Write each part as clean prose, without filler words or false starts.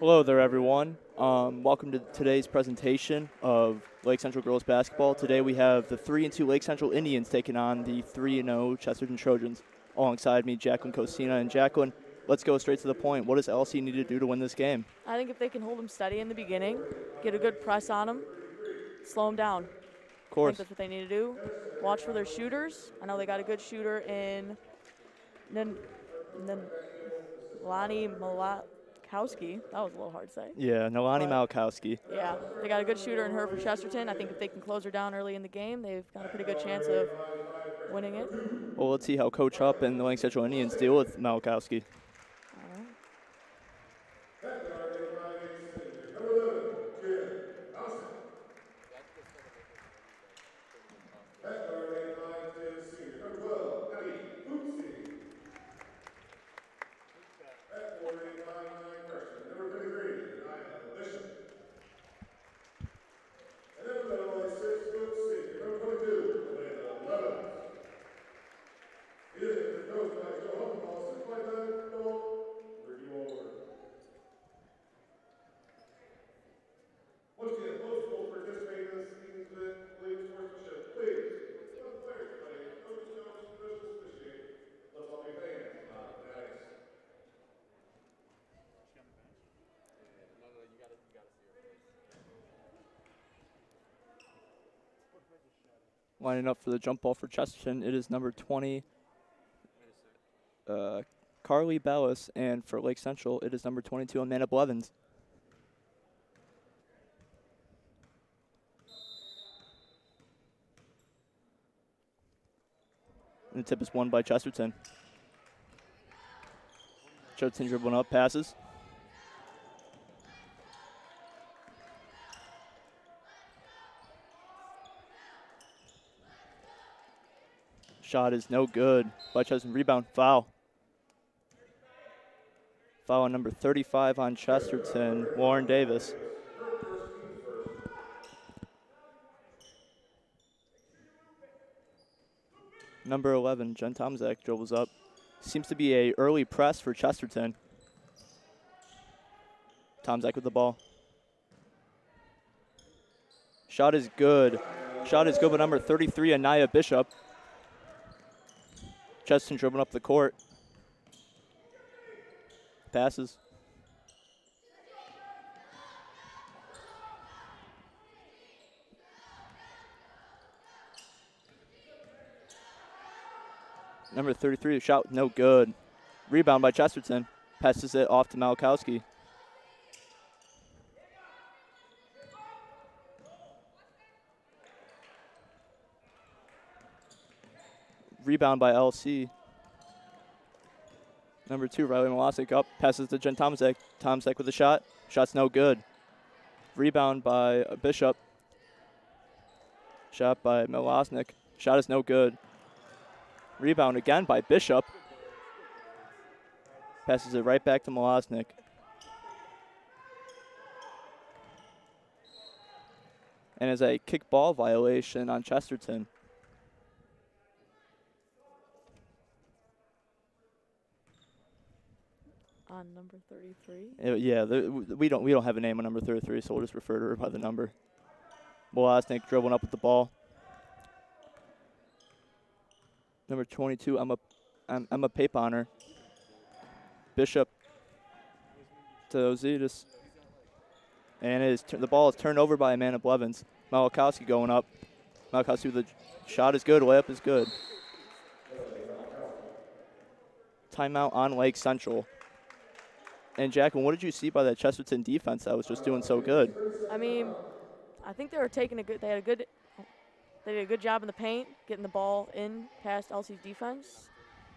Hello there, everyone. Welcome to today's presentation of Lake Central Girls Basketball. Today we have the 3-2 Lake Central Indians taking on the 3-0 Chesterton Trojans. Alongside me, Jacqueline, Kosina, and Jacqueline. Let's go straight to the point. What does LC need to do to win this game? I think if they can hold them steady in the beginning, get a good press on them, slow them down. Of course. I think that's what they need to do. Watch for their shooters. I know they got a good shooter in Lonnie Malakowski. That was a little hard to say. Yeah, Nolani Malakowski. Yeah, they got a good shooter in her for Chesterton. I think if they can close her down early in the game, they've got a pretty good chance of winning it. Well, let's see how Coach Hupp and the Lake Central Indians deal with Malakowski. Lining up for the jump ball for Chesterton, it is number 20, Carly Ballas, and for Lake Central, it is number 22, Amanda Blevins. And the tip is won by Chesterton. Chesterton dribbling up, passes. Shot is no good by Chesterton. Rebound, foul. Foul on number 35 on Chesterton, Lauren Davis. Number 11, Jen Tomaszewski dribbles up. Seems to be a early press for Chesterton. Tomaszewski with the ball. Shot is good. Shot is good by number 33, Anaya Bishop. Chesterton dribbling up the court. Passes. Number 33, shot no good. Rebound by Chesterton. Passes it off to Malakowski. Rebound by LC. Number 2, Riley Malasic up. Passes to Jen Tomaszewski. Tomaszewski with a shot. Shot's no good. Rebound by Bishop. Shot by Milosnik. Shot is no good. Rebound again by Bishop. Passes it right back to Milosnik. And is a kick ball violation on Chesterton. On number 33? Yeah, we don't have a name on number 33, so we'll just refer to her by the number. Milosnik dribbling up with the ball. Number 22, Emma Pape on her. Bishop to Ozidis. And the ball is turned over by Amanda Blevins. Malakowski going up. Malakowski with the shot is good, layup is good. Timeout on Lake Central. And Jacqueline, what did you see by that Chesterton defense that was just doing so good? I mean, I think they were taking they did a good job in the paint, getting the ball in past LC's defense.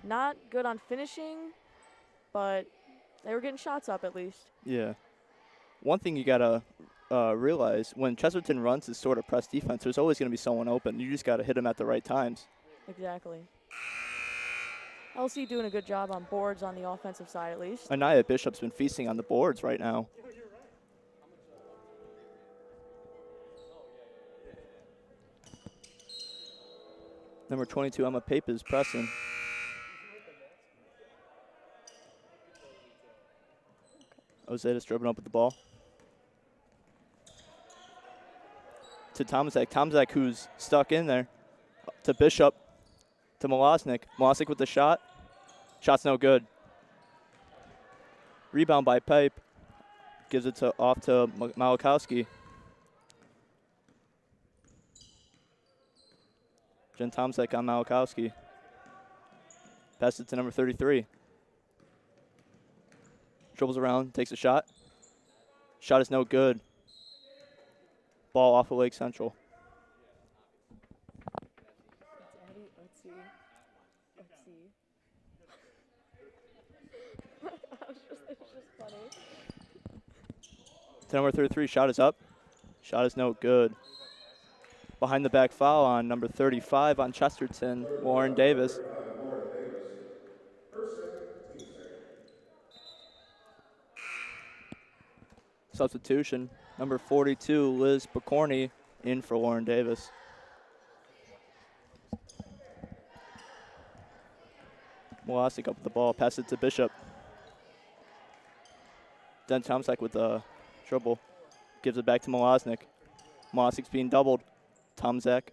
Not good on finishing, but they were getting shots up at least. Yeah. One thing you got to realize, when Chesterton runs this sort of press defense, there's always going to be someone open. You just got to hit them at the right times. Exactly. LC doing a good job on boards on the offensive side at least. Anaya Bishop's been feasting on the boards right now. Number 22, Emma Pape is pressing. Ozadis dribbling up with the ball. To Tomaszewski. Tomaszewski, who's stuck in there. To Bishop. To Malosnik. Malosnik with the shot. Shot's no good. Rebound by Pipe. Gives it off to Malakowski. Jen Tomaszewski on Malakowski. Passes it to number 33. Dribbles around, takes a shot. Shot is no good. Ball off of Lake Central. Let's see. It's just funny. To number 33, shot is up. Shot is no good. Behind the back foul on number 35 on Chesterton, Lauren Davis. Substitution, number 42, Liz Picorni, in for Lauren Davis. Malosnik up with the ball, pass it to Bishop. Then Tomaszewski with the dribble, gives it back to Malosnik. Malosnik's being doubled. Tomaszewski.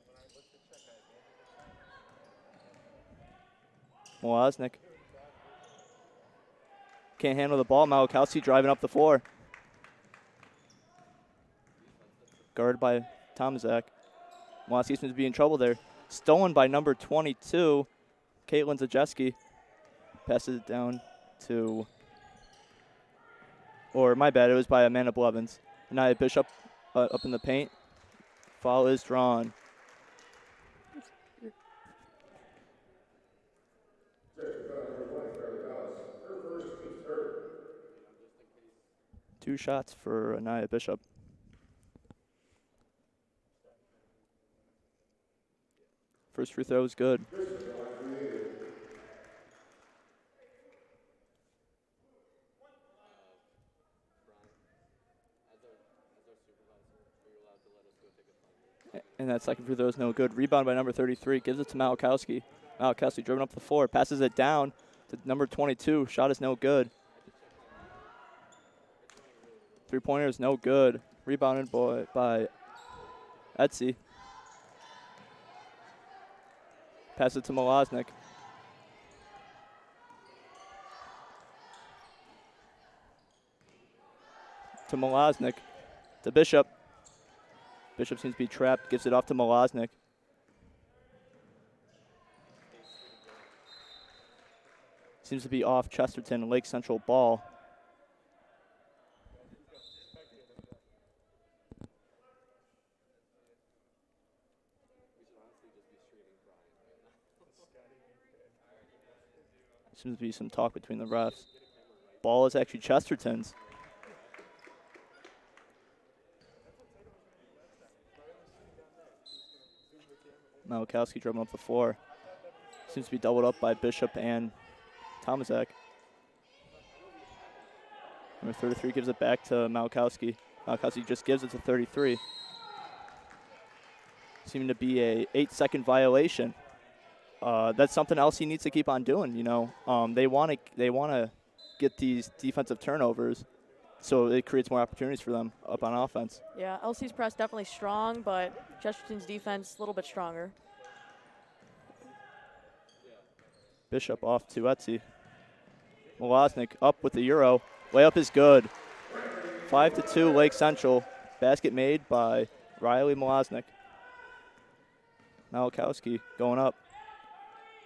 Malosnik. Can't handle the ball. Malakowski driving up the floor. Guarded by Tomaszewski. Malosnik seems to be in trouble there. Stolen by number 22, Caitlin Zajeski. Passes it down to, or my bad, it was by Amanda Blevins. Nia Bishop up in the paint. Foul is drawn. Two shots for Nia Bishop. First free throw is good. And that second free throw is no good. Rebound by number 33. Gives it to Malakowski. Malakowski driven up the floor. Passes it down to number 22. Shot is no good. Three-pointer is no good. Rebounded by Etsy. Pass it to Malosnik. To Malosnik. To Bishop. Bishop seems to be trapped. Gives it off to Malosnik. Seems to be off Chesterton. Lake Central ball. Seems to be some talk between the refs. Ball is actually Chesterton's. Malakowski dribbling up the floor. Seems to be doubled up by Bishop and Tomaszewski. Number 33 gives it back to Malakowski. Malakowski just gives it to 33. Seeming to be a 8-second violation. That's something else he needs to keep on doing. You know, they want to get these defensive turnovers, so it creates more opportunities for them up on offense. Yeah, LC's press definitely strong, but Chesterton's defense a little bit stronger. Bishop off to Etsy. Malosnik up with the Euro. Layup is good. 5-2 Lake Central. Basket made by Riley Malosnik. Malakowski going up.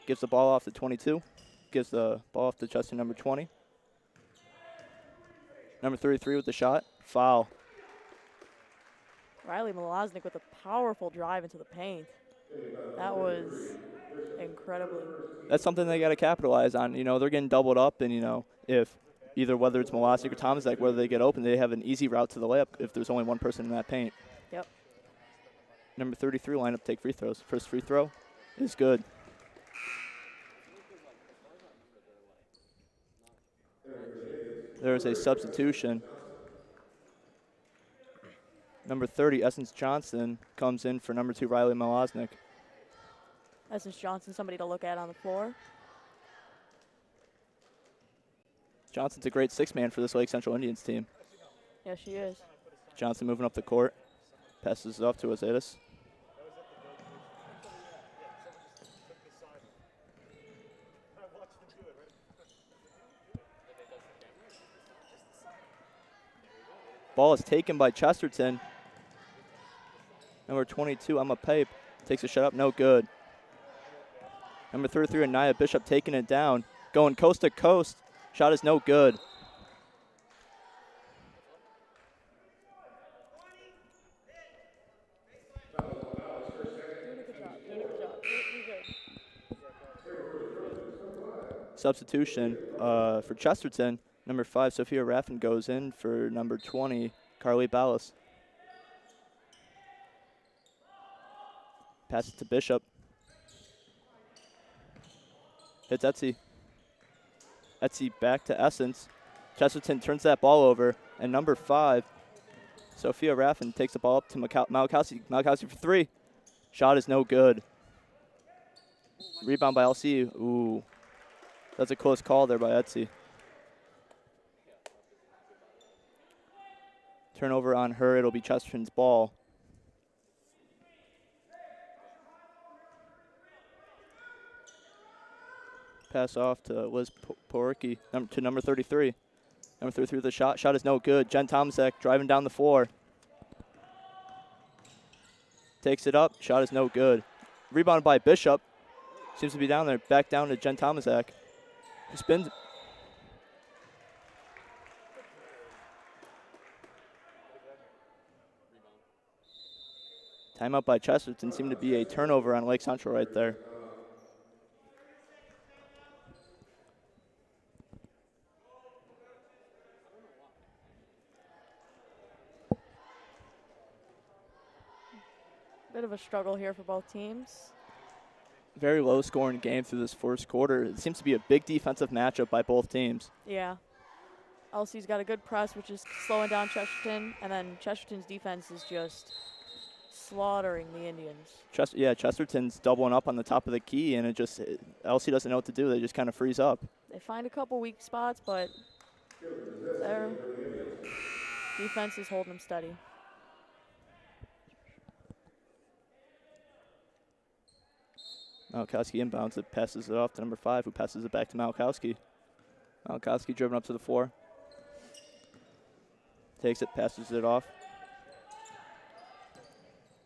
Gives the ball off to 22. Gives the ball off to Chesterton, number 20. Number 33 with the shot. Foul. Riley Malosnik with a powerful drive into the paint. That was incredibly. That's something they got to capitalize on. You know, they're getting doubled up, and, you know, if whether it's Malosnik or Tomaszewski, whether they get open, they have an easy route to the layup if there's only one person in that paint. Yep. Number 33 line up, take free throws. First free throw is good. There's a substitution. Number 30, Essence Johnson, comes in for number 2, Riley Malosnik. Essence Johnson, somebody to look at on the floor. Johnson's a great six-man for this Lake Central Indians team. Yeah, she is. Johnson moving up the court. Passes it off to Azetis. Ball is taken by Chesterton. Number 22, Emma Pape, takes a shot up, no good. Number 33, Anaya Bishop taking it down. Going coast to coast. Shot is no good. Substitution for Chesterton. Number 5, Sophia Raffin goes in for number 20, Carly Ballas. Passes to Bishop. Hits Etsy. Etsy back to Essence. Chesterton turns that ball over, and number 5, Sophia Raffin, takes the ball up to Malakowski. Malakowski for 3. Shot is no good. Rebound by LC. Ooh. That's a close call there by Etsy. Turnover on her. It'll be Chesterton's ball. Pass off to Liz Porky, to number 33. Number 33 with the shot. Shot is no good. Jen Tomaszewski driving down the floor. Takes it up. Shot is no good. Rebounded by Bishop. Seems to be down there. Back down to Jen Tomaszewski. Who spins. Timeout by Chesterton. Seemed to be a turnover on Lake Central right there. Bit of a struggle here for both teams. Very low scoring game through this first quarter. It seems to be a big defensive matchup by both teams. Yeah. LC's got a good press, which is slowing down Chesterton, and then Chesterton's defense is just slaughtering the Indians. Chesterton's doubling up on the top of the key, and LC doesn't know what to do. They just kind of freeze up. They find a couple weak spots, but their defense is holding them steady. Malakowski inbounds it, passes it off to number 5, who passes it back to Malakowski. Malakowski driven up to the floor. Takes it, passes it off.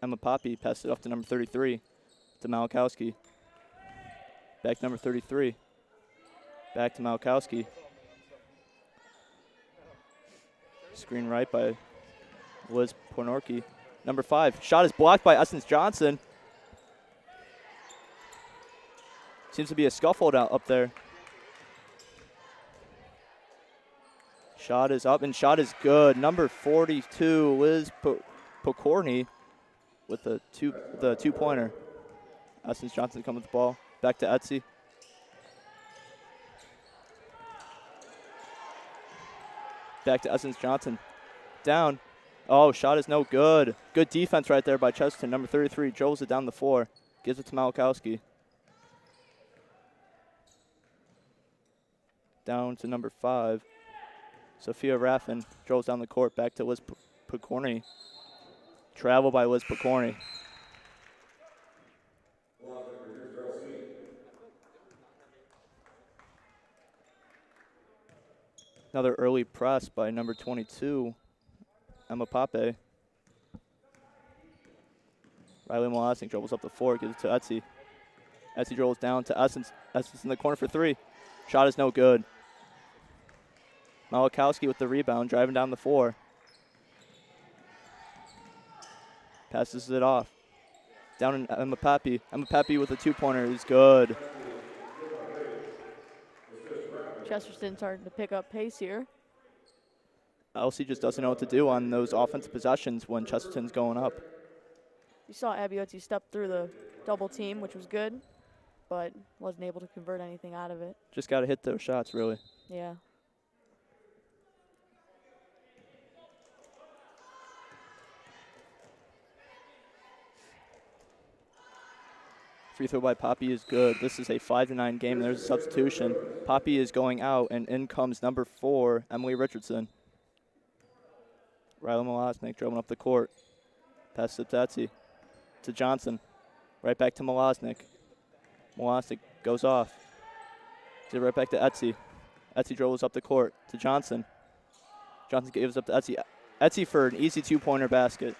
Emma Poppy passes it off to number 33, to Malakowski. Back to number 33. Back to Malakowski. Screen right by Liz Pornorki. Number 5, shot is blocked by Essence Johnson. Seems to be a scuffle up there. Shot is up, and shot is good. Number 42, Liz Pokorny with the two-pointer. Essence Johnson comes with the ball. Back to Etsy. Back to Essence Johnson. Down. Oh, shot is no good. Good defense right there by Chesterton. Number 33 drills it down the floor. Gives it to Malakowski. Down to number 5. Sophia Raffin drills down the court. Back to Liz Pokorny. Travel by Liz Pokorny. Another early press by number 22, Emma Pape. Riley Molasing dribbles up the floor, gives it to Etsy. Etsy dribbles down to Essence. Essence in the corner for 3. Shot is no good. Malakowski with the rebound, driving down the floor. Passes it off. Down in Emma Pappy. Emma Pappy with a two-pointer is good. Chesterton starting to pick up pace here. LC just doesn't know what to do on those offensive possessions when Chesterton's going up. You saw Abioti step through the double team, which was good, but wasn't able to convert anything out of it. Just got to hit those shots, really. Yeah. Free throw by Poppy is good. This is a 5-9 game. There's a substitution. Poppy is going out, and in comes number 4, Emily Richardson. Riley Malosnik dribbling up the court. Pass to Etsy. To Johnson. Right back to Malosnik. Malosnik goes off. Gives it right back to Etsy. Etsy dribbles up the court to Johnson. Johnson gives up to Etsy. Etsy for an easy 2-pointer basket.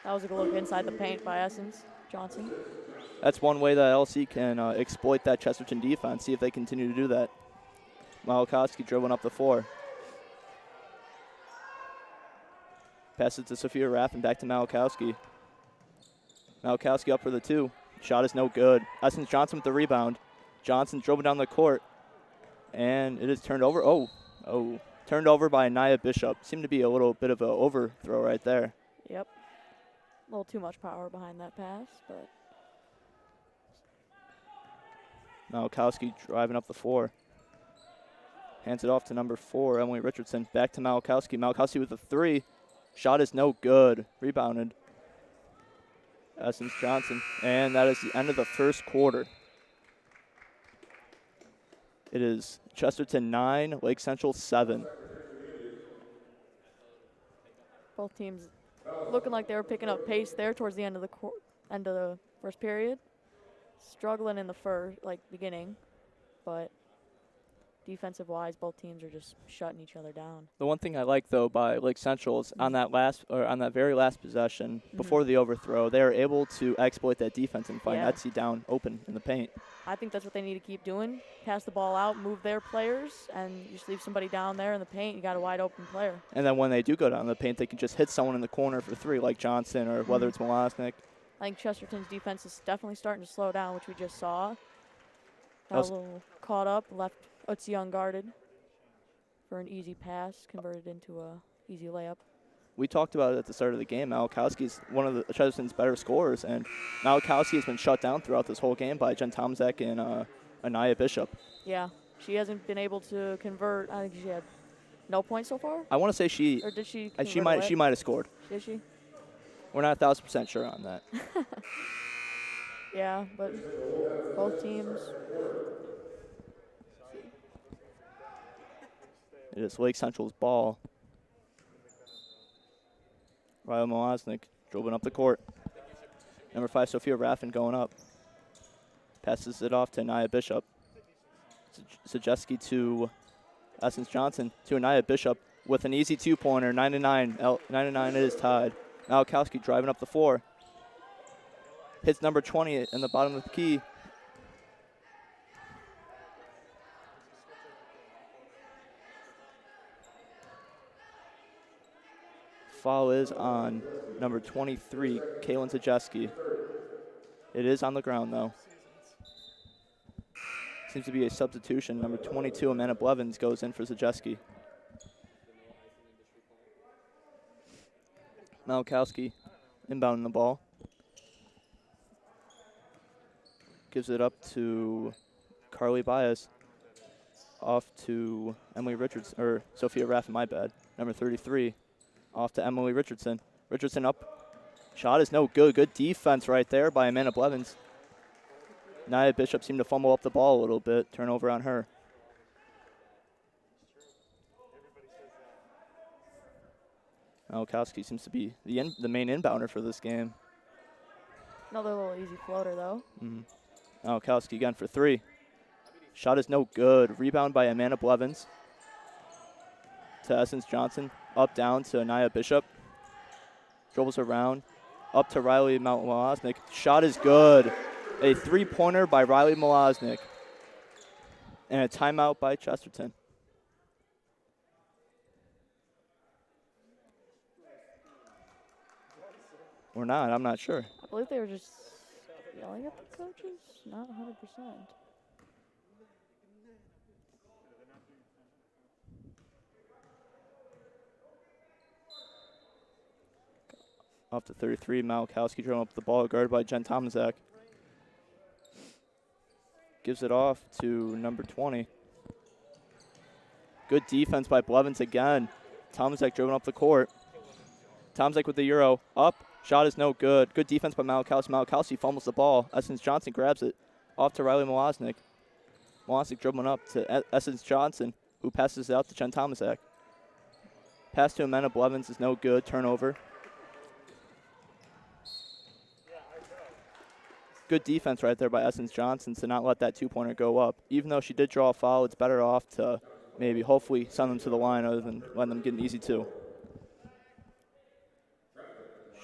That was a good look inside the paint by Essence Johnson. That's one way that LC can exploit that Chesterton defense, see if they continue to do that. Malakowski dribbling up the floor. Pass it to Sophia Raff and back to Malakowski. Malakowski up for the 2. Shot is no good. Essence Johnson with the rebound. Johnson dribbling down the court. And it is turned over. Oh. Turned over by Nia Bishop. Seemed to be a little bit of an overthrow right there. Yep. A little too much power behind that pass, but. Malakowski driving up the floor. Hands it off to number 4, Emily Richardson. Back to Malakowski. Malakowski with the 3. Shot is no good. Rebounded. Essence Johnson. And that is the end of the first quarter. It is Chesterton 9, Lake Central 7. Both teams looking like they were picking up pace there towards the end of the first period. Struggling in the beginning, but defensive-wise, both teams are just shutting each other down. The one thing I like though by Lake Central is on that very last possession before the overthrow, they are able to exploit that defense and find Etsy down open in the paint. I think that's what they need to keep doing. Pass the ball out, move their players, and you just leave somebody down there in the paint. You got a wide open player. And then when they do go down in the paint, they can just hit someone in the corner for 3, like Johnson or whether it's Malosnik. I think Chesterton's defense is definitely starting to slow down, which we just saw. Got a little caught up, left Utsi unguarded for an easy pass, converted into a easy layup. We talked about it at the start of the game. Malakowski's one of the Chesterton's better scorers, and Malakowski has been shut down throughout this whole game by Jen Tomaszewski and Anaya Bishop. Yeah, she hasn't been able to convert. I think she had no points so far. I want to say she. Or did she? She might have scored. Did she? We're not 1,000% sure on that. Yeah, but both teams. It is Lake Central's ball. Riley Malosnik dribbling up the court. Number 5, Sophia Raffin going up. Passes it off to Anaya Bishop. Sajewski to Essence Johnson to Anaya Bishop with an easy 2-pointer. 9-9. 9-9 it is tied. Malakowski driving up the floor. Hits number 20 in the bottom of the key. Foul is on number 23, Kaylin Sajewski. It is on the ground, though. Seems to be a substitution. Number 22, Amanda Blevins, goes in for Sajewski. Malakowski inbounding the ball. Gives it up to Carly Baez. Off to Emily Richards, or Sophia Raff, my bad. Number 33. Off to Emily Richardson. Richardson up. Shot is no good. Good defense right there by Amanda Blevins. Nia Bishop seemed to fumble up the ball a little bit. Turnover on her. Malakowski seems to be the main inbounder for this game. Another little easy floater, though. Malakowski again for 3. Shot is no good. Rebound by Amanda Blevins. To Essence Johnson. Up, down to Anaya Bishop. Dribbles around. Up to Riley Malosnik. Shot is good. A 3-pointer by Riley Malosnik. And a timeout by Chesterton. Or not, I'm not sure. I believe they were just yelling at the coaches. Not 100%. Off to 33, Malakowski dribbling up the ball, guarded by Jen Tomaszewski. Gives it off to number 20. Good defense by Blevins again. Tomaszewski dribbling up the court. Tomaszewski with the Euro. Up. Shot is no good. Good defense by Malakowski. Malakowski fumbles the ball. Essence Johnson grabs it. Off to Riley Malosnik. Malosnik dribbling up to Essence Johnson, who passes it out to Jen Tomaszek. Pass to Amanda Blevins is no good. Turnover. Good defense right there by Essence Johnson to not let that two-pointer go up. Even though she did draw a foul, it's better off to maybe hopefully send them to the line other than letting them get an easy two.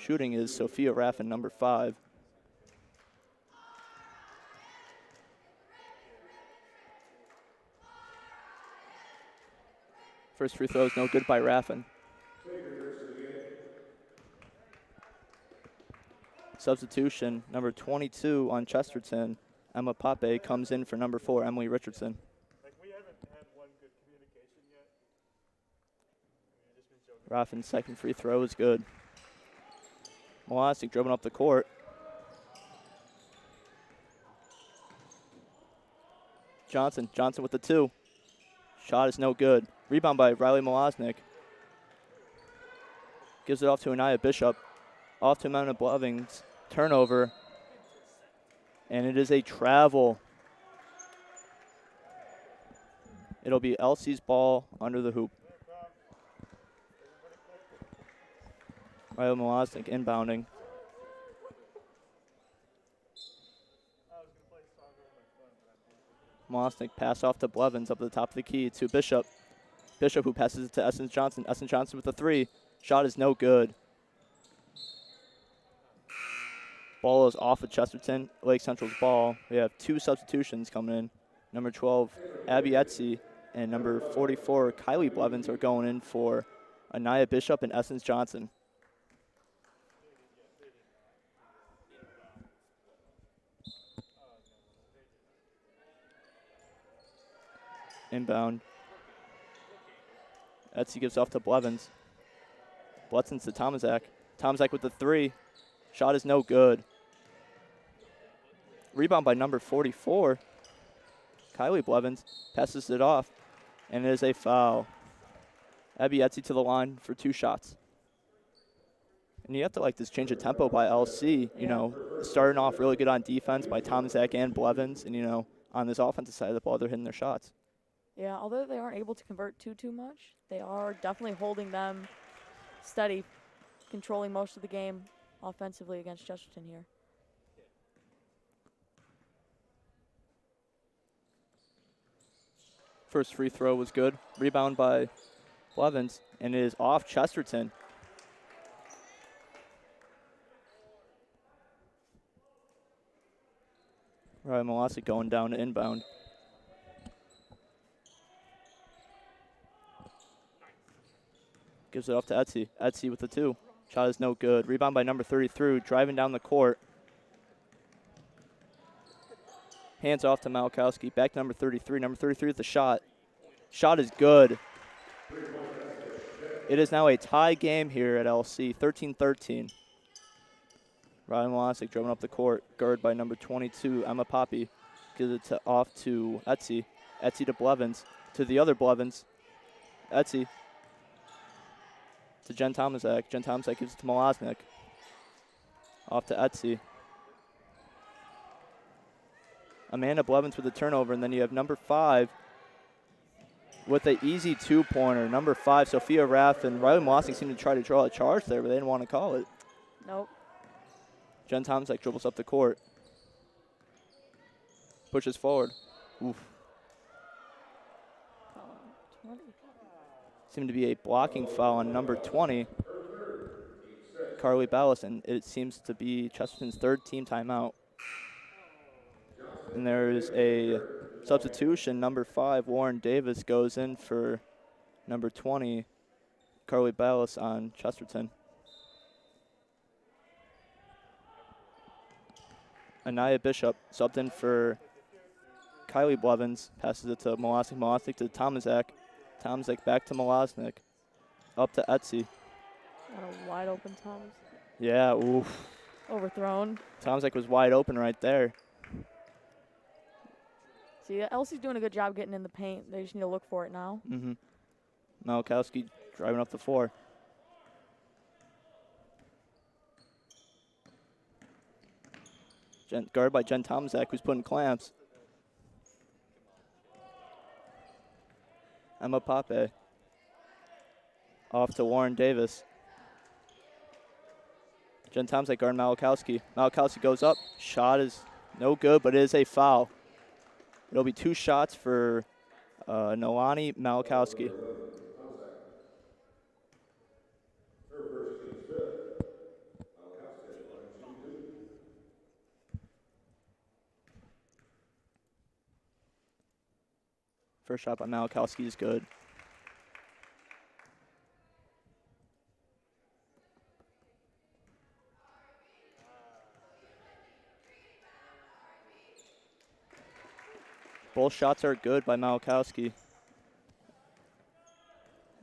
Shooting is Sophia Raffin, number 5. First free throw is no good by Raffin. Substitution, number 22 on Chesterton. Emma Pape comes in for number 4, Emily Richardson. We haven't had one good communication yet. Raffin's second free throw is good. Malosnik dribbling up the court. Johnson with the 2. Shot is no good. Rebound by Riley Malosnik. Gives it off to Anaya Bishop. Off to Amanda Blevins. Turnover. And it is a travel. It'll be Elsie's ball under the hoop. Riley Malosnik inbounding. Malosnik pass off to Blevins up at the top of the key to Bishop. Bishop who passes it to Essence Johnson. Essence Johnson with the 3. Shot is no good. Ball is off of Chesterton, Lake Central's ball. We have 2 substitutions coming in. Number 12, Abby Etsy, and number 44, Kylie Blevins are going in for Anaya Bishop and Essence Johnson. Inbound. Etsy gives off to Blevins. Blevins to Tomaszek. Tomaszek with the 3. Shot is no good. Rebound by number 44. Kylie Blevins passes it off, and it is a foul. Abby Etsy to the line for 2 shots. And you have to like this change of tempo by LC. You know, starting off really good on defense by Tomaszek and Blevins, and you know, on this offensive side of the ball, they're hitting their shots. Yeah, although they aren't able to convert too much, they are definitely holding them steady, controlling most of the game offensively against Chesterton here. First free throw was good. Rebound by Blevins, and it is off Chesterton. Ryan Malosik going down to inbound. Gives it off to Etsy. Etsy with the 2. Shot is no good. Rebound by number 33, driving down the court. Hands off to Malakowski. Back to number 33. Number 33 with the shot. Shot is good. It is now a tie game here at LC, 13-13. Ryan Malosik dribbling up the court, guarded by number 22, Emma Poppy. Gives it off to Etsy. Etsy to Blevins. To the other Blevins. Etsy. To Jen Tomaszek. Jen Tomaszek gives it to Malosnik. Off to Etsy. Amanda Blevins with the turnover, and then you have number 5 with an easy 2-pointer. Number 5, Sophia Raff, and Riley Malosnik seemed to try to draw a charge there, but they didn't want to call it. Nope. Jen Tomaszek dribbles up the court. Pushes forward. Oof. 20. Seemed to be a blocking foul on number 20, Carly Ballas, and it seems to be Chesterton's 3rd team timeout. And there is a substitution. Number 5, Warren Davis, goes in for number 20, Carly Ballas on Chesterton. Anaya Bishop subbed in for Kylie Blevins. Passes it to Malosnik. Malosnik to Tomaszek. Tomaszek back to Malosnik. Up to Etsy. Got a wide open Thomas. Yeah, oof. Overthrown. Tomaszek was wide open right there. See, Elsie's doing a good job getting in the paint. They just need to look for it now. Mm-hmm. Malakowski driving up the floor. Guarded by Jen Tomaszewski, who's putting clamps. Emma Pape. Off to Warren Davis. Jen Tomaszewski guarding Malachowski. Malachowski goes up. Shot is no good, but it is a foul. It'll be 2 shots for Noani Malachowski. First shot by Malachowski is good. Both shots are good by Malachowski.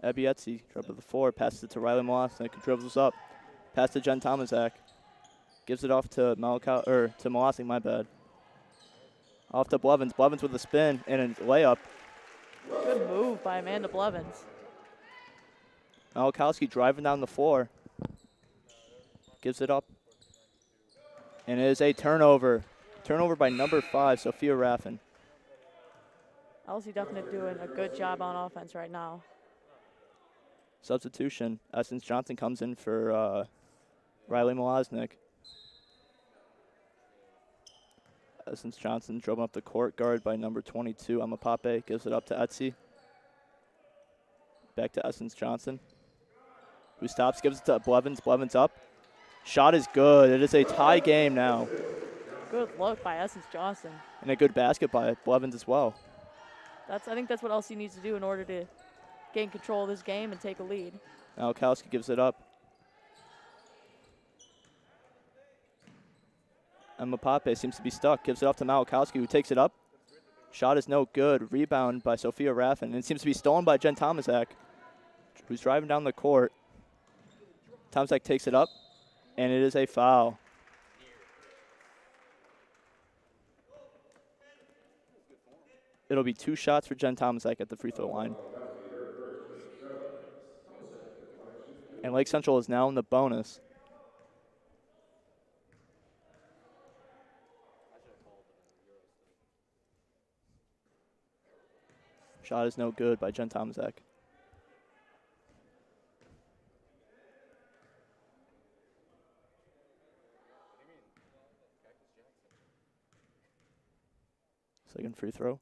Abietzi dribbles the 4, passes it to Riley Malosnik, who dribbles up. Pass to Jen Tomaszewski. Gives it off to Malosnik, my bad. Off to Blevins. Blevins with a spin and a layup. Good move by Amanda Blevins. Malachowski driving down the floor. Gives it up. And it is a turnover. Turnover by number 5, Sophia Raffin. LC definitely doing a good job on offense right now. Substitution. Essence Johnson comes in for Riley Malosnik. Essence Johnson dribbling up the court, guard by number 22, Emma Pape. Gives it up to Etsy. Back to Essence Johnson, who stops, gives it to Blevins. Blevins up. Shot is good. It is a tie game now. Good look by Essence Johnson. And a good basket by Blevins as well. I think that's what LC needs to do in order to gain control of this game and take a lead. Malachowski gives it up. Emma Pape seems to be stuck. Gives it up to Malachowski, who takes it up. Shot is no good. Rebound by Sophia Raffin. And it seems to be stolen by Jen Tomaszewski, who's driving down the court. Tomaszewski takes it up, and it is a foul. It'll be 2 shots for Jen Tomaszewski at the free throw line. And Lake Central is now in the bonus. Shot is no good by Jen Tomaszewski. Second free throw.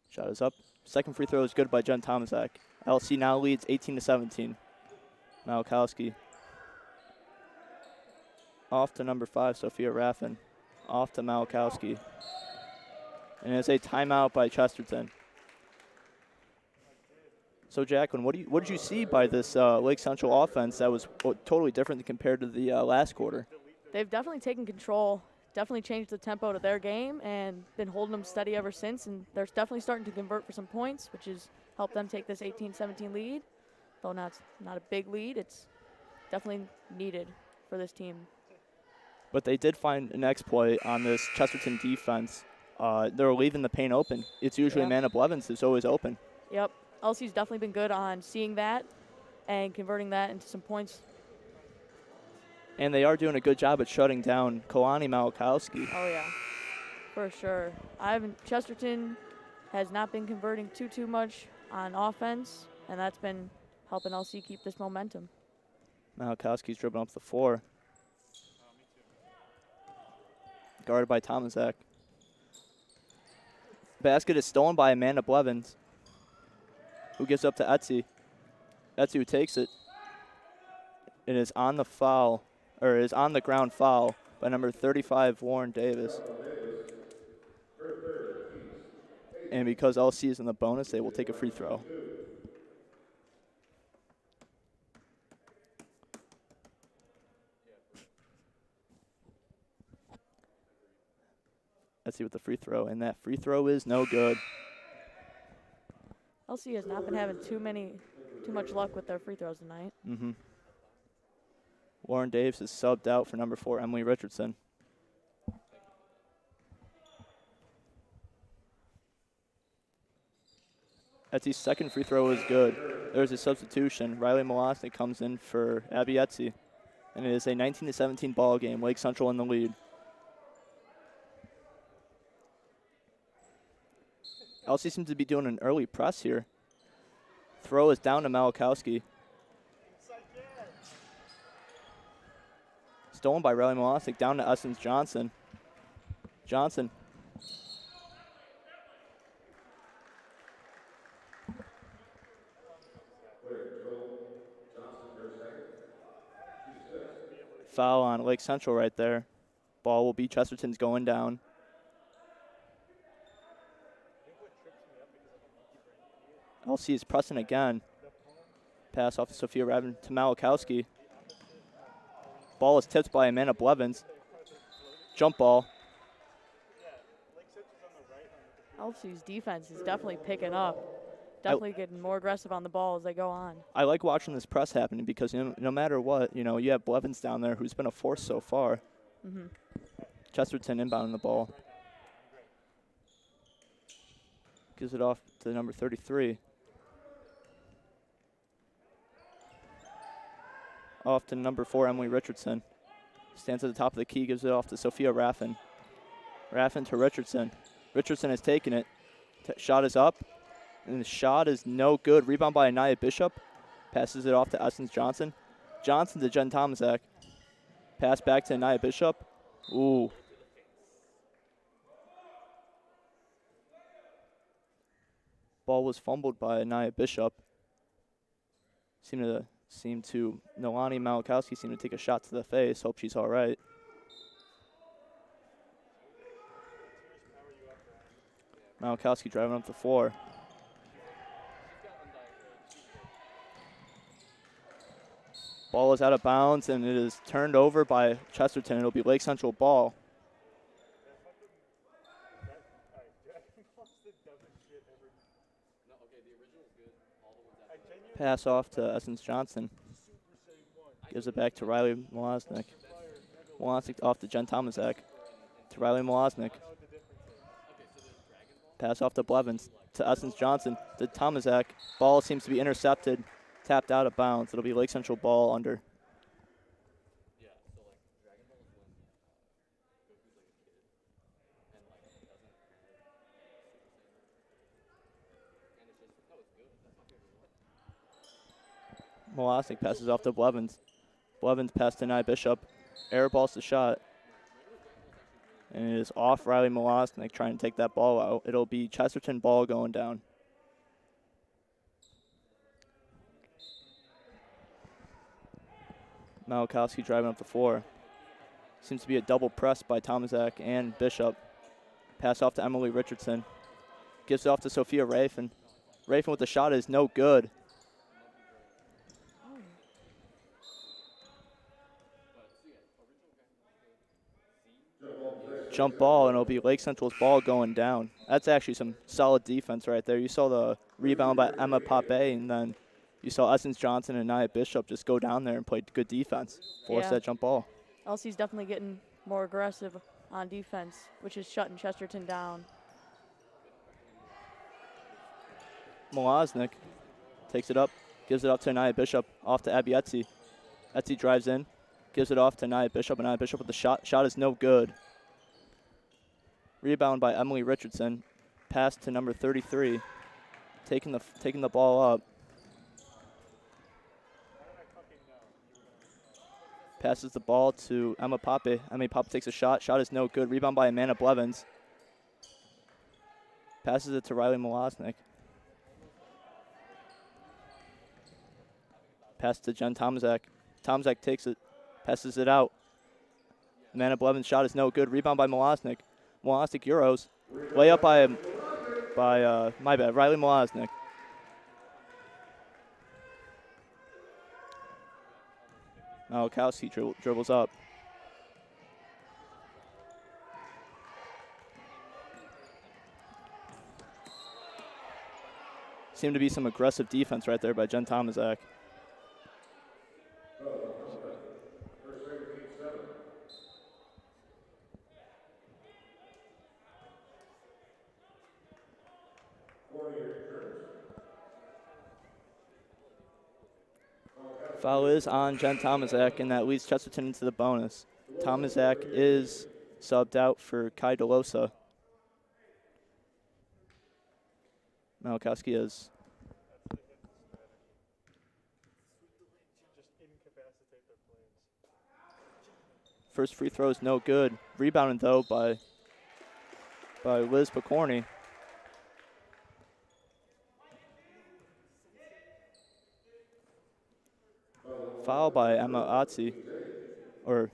Shot is up. Second free throw is good by Jen Tomaszewski. LC now leads 18-17. Malachowski. Off to number 5, Sophia Raffin. Off to Malachowski. And it's a timeout by Chesterton. So, Jacqueline, what did you see by this Lake Central offense that was totally different compared to the last quarter? They've definitely taken control, definitely changed the tempo to their game, and been holding them steady ever since. And they're definitely starting to convert for some points, which has helped them take this 18-17 lead. Though now it's not a big lead, it's definitely needed for this team. But they did find an exploit on this Chesterton defense. They're leaving the paint open. It's usually Amanda Blevins that's always open. Yep. LC's definitely been good on seeing that and converting that into some points. And they are doing a good job at shutting down Kalani Malachowski. Oh, yeah, for sure. Chesterton has not been converting too much on offense, and that's been helping LC keep this momentum. Malachowski's dribbling up the floor. Guarded by Tomaszewski. Basket is stolen by Amanda Blevins, who gives up to Etsy. Etsy who takes it. It is on the foul, or is on the ground foul by number 35, Warren Davis. And because LC is in the bonus, they will take a free throw. Etsy with the free throw, and that free throw is no good. LC has not been having too much luck with their free throws tonight. Warren Davis is subbed out for number 4, Emily Richardson. Etsy's second free throw is good. There's a substitution. Riley Malosnik comes in for Abby Etsy. And it is a 19-17 ball game. Lake Central in the lead. LC seems to be doing an early press here. Throw is down to Malakowski. Stolen by Riley Molosnik, down to Essence Johnson. Johnson. Foul on Lake Central right there. Ball will be Chesterton's going down. LC is pressing again. Pass off to Sophia Ravin to Malakowski. Ball is tipped by Amanda Blevins. Jump ball. LC's defense is definitely picking up. Definitely getting more aggressive on the ball as they go on. I like watching this press happening because no matter what, you have Blevins down there who's been a force so far. Mm-hmm. Chesterton inbounding the ball. Gives it off to number 33. Off to number 4, Emily Richardson. Stands at the top of the key, gives it off to Sophia Raffin. Raffin to Richardson. Richardson has taken it. Shot is up, and the shot is no good. Rebound by Anaya Bishop. Passes it off to Essence Johnson. Johnson to Jen Tomaszek. Pass back to Anaya Bishop. Ooh. Ball was fumbled by Anaya Bishop. Nolani Malakowski seemed to take a shot to the face. Hope she's all right. Malakowski driving up the floor. Ball is out of bounds, and it is turned over by Chesterton. It'll be Lake Central ball. Pass off to Essence Johnson. Gives it back to Riley Molosnik. Molosnik off to Jen Tomaszek. To Riley Molosnik. Pass off to Blevins. To Essence Johnson. To Tomaszek. Ball seems to be intercepted. Tapped out of bounds. It'll be Lake Central ball under. Molosnik passes off to Blevins. Blevins pass to Nye Bishop. Air balls the shot. And it is off Riley Molosnik trying to take that ball out. It'll be Chesterton ball going down. Malakowski driving up the floor. Seems to be a double press by Tomaszek and Bishop. Pass off to Emily Richardson. Gives it off to Sophia Rafen. Rafen with the shot is no good. Jump ball, and it'll be Lake Central's ball going down. That's actually some solid defense right there. You saw the rebound by Emma Pape, and then you saw Essence Johnson and Nia Bishop just go down there and play good defense. Force that jump ball. LC's definitely getting more aggressive on defense, which is shutting Chesterton down. Molosnik takes it up, gives it up to Nia Bishop, off to Abby Etsy. Etsy drives in, gives it off to Nia Bishop, and Nia Bishop with the shot. Shot is no good. Rebound by Emily Richardson. Pass to number 33. Taking the ball up. Passes the ball to Emma Pape. Emma Pape takes a shot. Shot is no good. Rebound by Amanda Blevins. Passes it to Riley Molosnik. Pass to Jen Tomaszek. Tomaszek takes it. Passes it out. Amanda Blevins' shot is no good. Rebound by Molosnik. Molosnik Euros. Layup by Riley Molosnik. Malakowski dribbles up. Seemed to be some aggressive defense right there by Jen Tomaszek. Foul is on Jen Tomaszek, and that leads Chesterton into the bonus. Tomaszek is subbed out for Caide. Malakowski has That's the hidden strategy. Just incapacitate their players. first free throw is no good. Rebounded though by Liz Picorni. Foul by Emma Otzi, or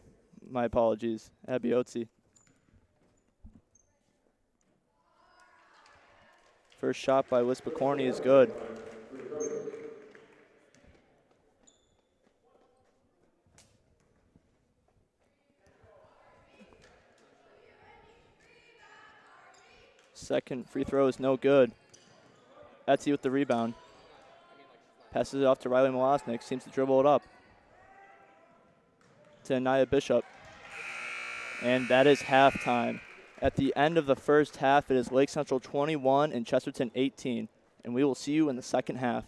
my apologies, Abby Otzi. First shot by Liz Picorni is good. Second free throw is no good. Etsy with the rebound. Passes it off to Riley Molosnik. Seems to dribble it up to Anaya Bishop. And that is halftime. At the end of the first half, it is Lake Central 21 and Chesterton 18. And we will see you in the second half.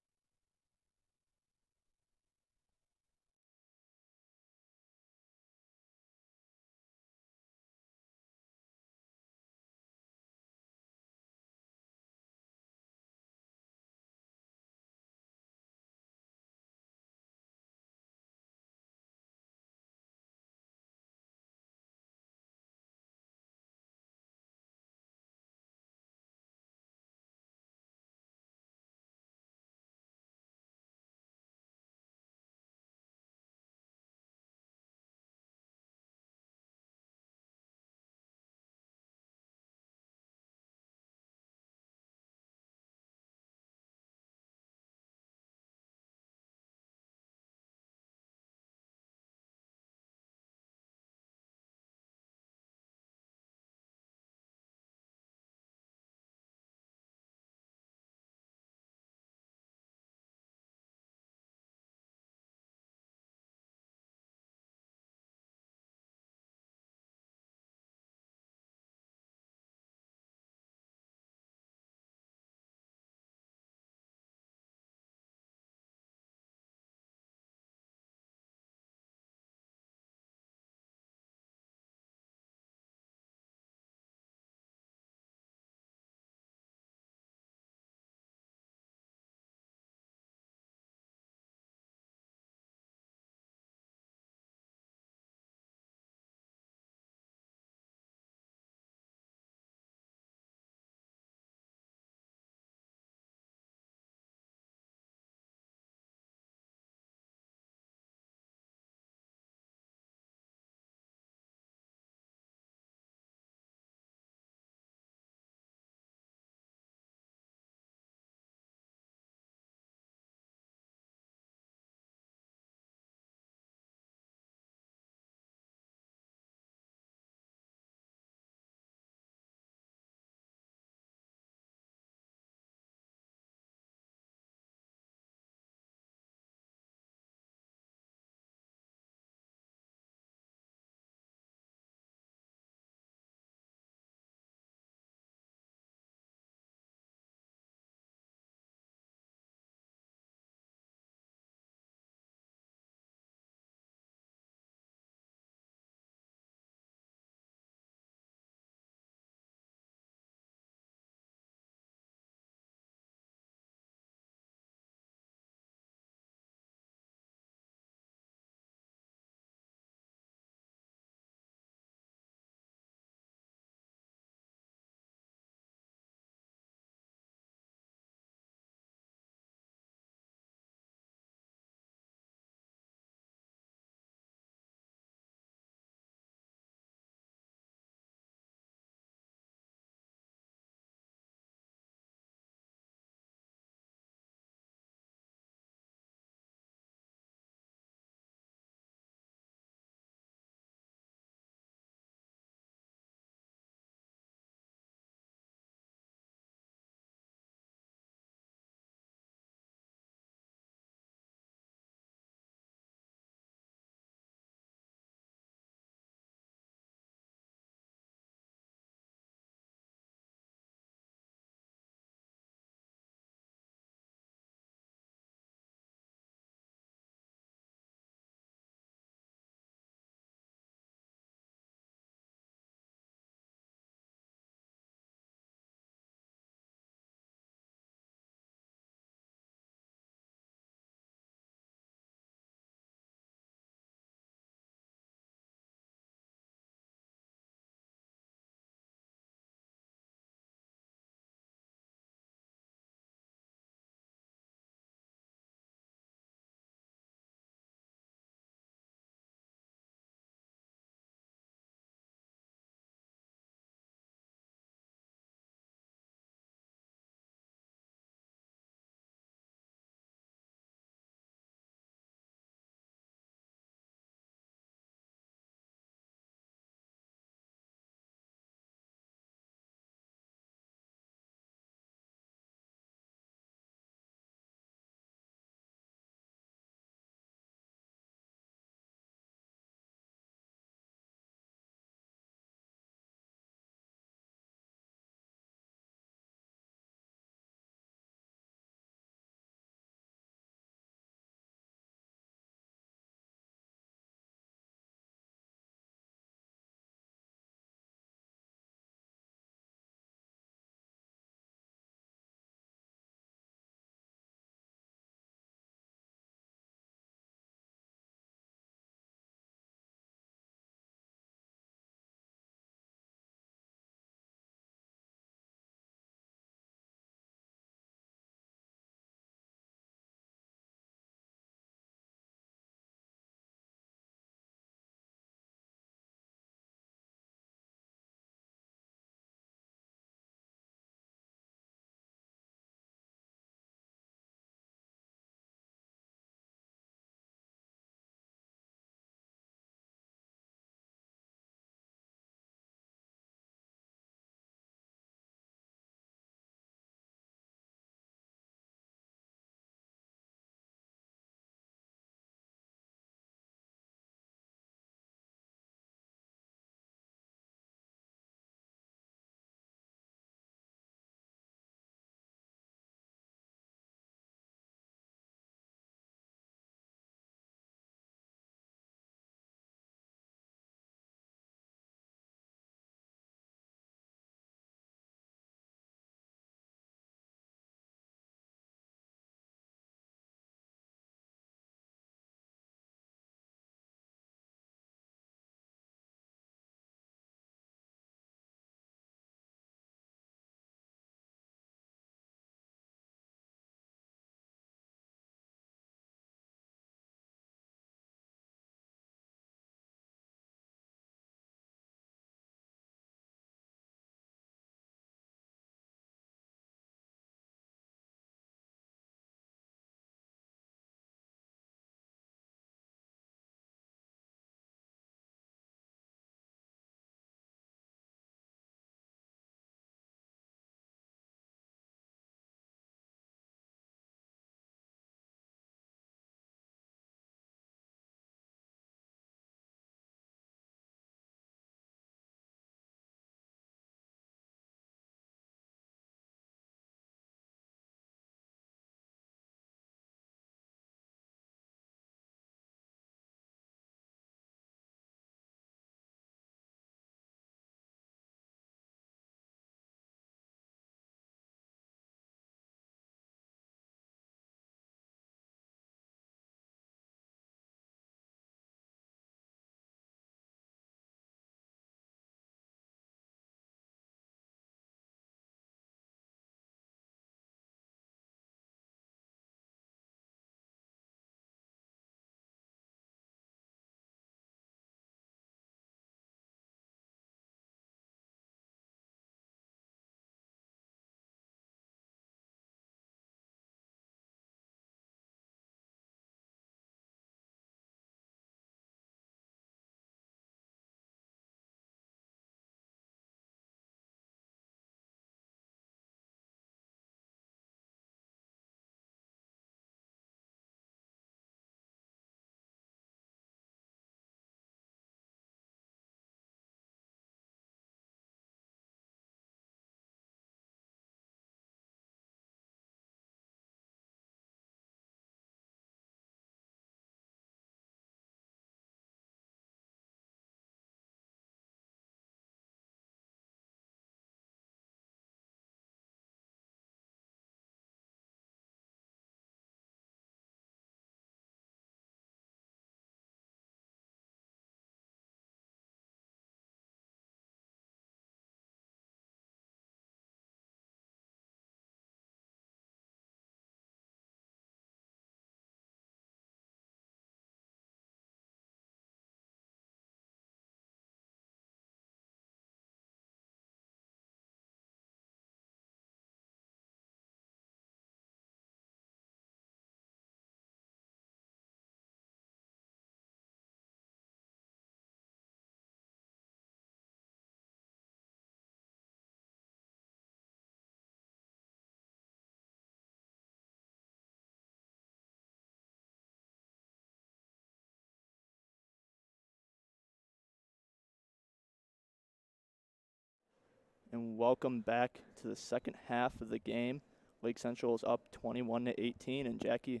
And welcome back to the second half of the game. Lake Central is up 21-18, and Jackie,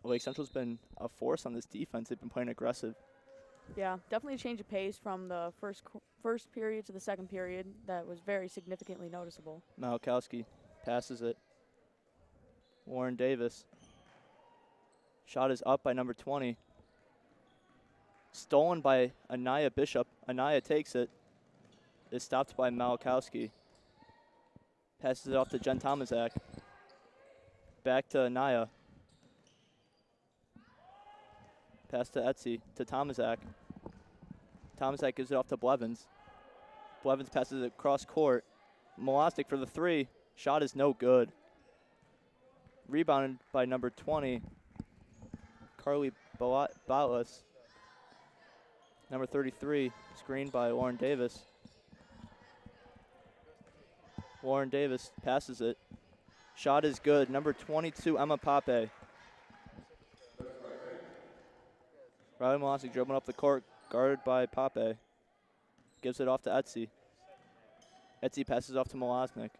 Lake Central's been a force on this defense. They've been playing aggressive. Yeah, definitely a change of pace from the first period to the second period. That was very significantly noticeable. Malakowski passes it. Warren Davis. Shot is up by number 20. Stolen by Anaya Bishop. Anaya takes it. Is stopped by Malakowski. Passes it off to Jen Tomaszek. Back to Anaya. Pass to Etsy, to Tomaszek. Tomaszek gives it off to Blevins. Blevins passes it across court. Molostic for the three. Shot is no good. Rebounded by number 20, Carly Balas. Number 33, screened by Warren Davis. Warren Davis passes it. Shot is good. Number 22, Emma Pape. Riley Molostic dribbling up the court, guarded by Pape. Gives it off to Etsy. Etsy passes off to Molosnik.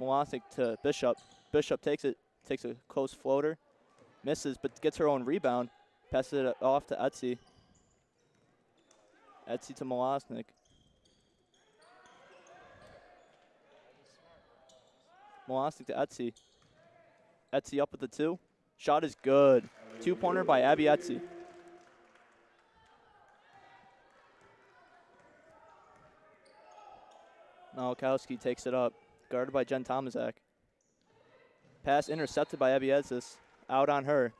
Molosnik to Bishop. Bishop takes it, takes a close floater. Misses, but gets her own rebound. Passes it off to Etsy. Etsy to Molosnik. Molosnik to Etsy. Etsy up with the two. Shot is good. Two-pointer by Abby Etsy. Malakowski takes it up. Guarded by Jen Tomaszek. Pass intercepted by Abby Etsy. Out on her.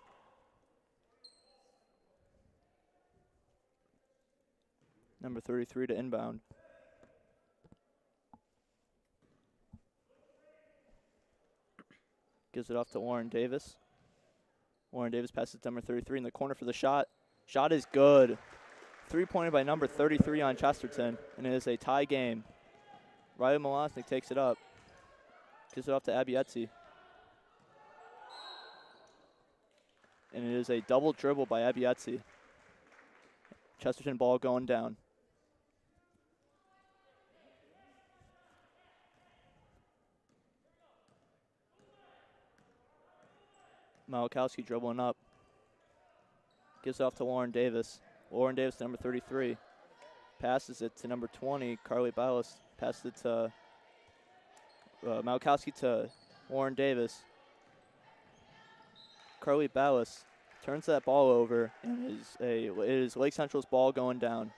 Number 33 to inbound. Gives it off to Warren Davis. Warren Davis passes to number 33 in the corner for the shot. Shot is good. Three-pointer by number 33 on Chesterton, and it is a tie game. Riley Molosnik takes it up. Gives it off to Abby Etsy. And it is a double dribble by Abby Etsy. Chesterton ball going down. Malakowski dribbling up. Gives it off to Lauren Davis. Lauren Davis to number 33. Passes it to number 20, Carly Ballas. Passes it to Malakowski to Lauren Davis. Carly Ballas turns that ball over, and it is Lake Central's ball going down.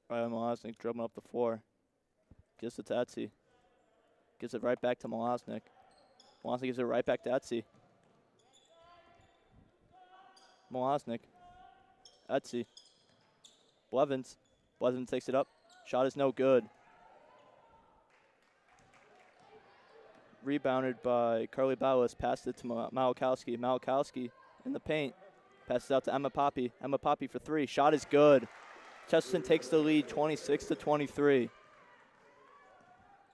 Ryan Molosnik dribbling up the floor. Gives it to Etsy. Gives it right back to Molosnik. Molosnik gives it right back to Etsy. Molosnik. Etsy. Blevins. Blevins takes it up. Shot is no good. Rebounded by Carly Ballas. Passed it to Malakowski. Malakowski in the paint. Passes out to Emma Poppy. Emma Poppy for three. Shot is good. Chesterton takes the lead 26-23.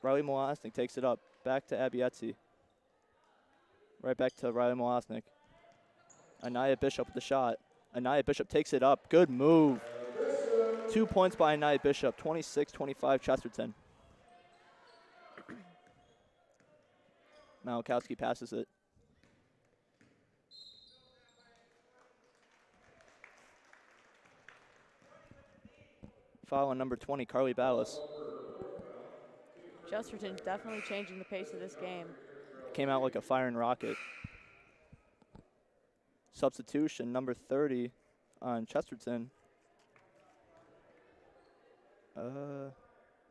Riley Molosnik takes it up. Back to Abby Etsy. Right back to Riley Molosnik. Anaya Bishop with the shot. Anaya Bishop takes it up. Good move. 2 points by Anaya Bishop. 26-25 Chesterton. Malakowski passes it. Foul on number 20, Carly Ballas. Chesterton definitely changing the pace of this game. Came out like a firing rocket. Substitution, number 30 on Chesterton.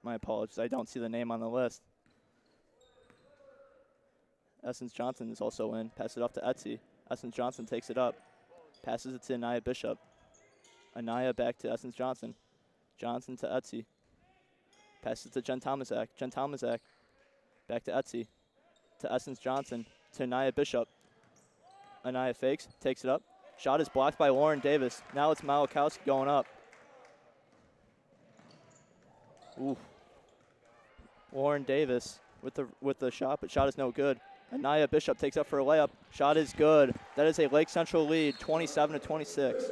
My apologies, I don't see the name on the list. Essence Johnson is also in. Pass it off to Etsy. Essence Johnson takes it up. Passes it to Anaya Bishop. Anaya back to Essence Johnson. Johnson to Etsy. Passes to Jen Tomaszek. Jen Tomaszek back to Etsy. To Essence Johnson. To Anaya Bishop. Anaya fakes. Takes it up. Shot is blocked by Lauren Davis. Now it's Malakowski going up. Ooh. Lauren Davis with the shot, but shot is no good. Anaya Bishop takes up for a layup. Shot is good. That is a Lake Central lead, 27-26.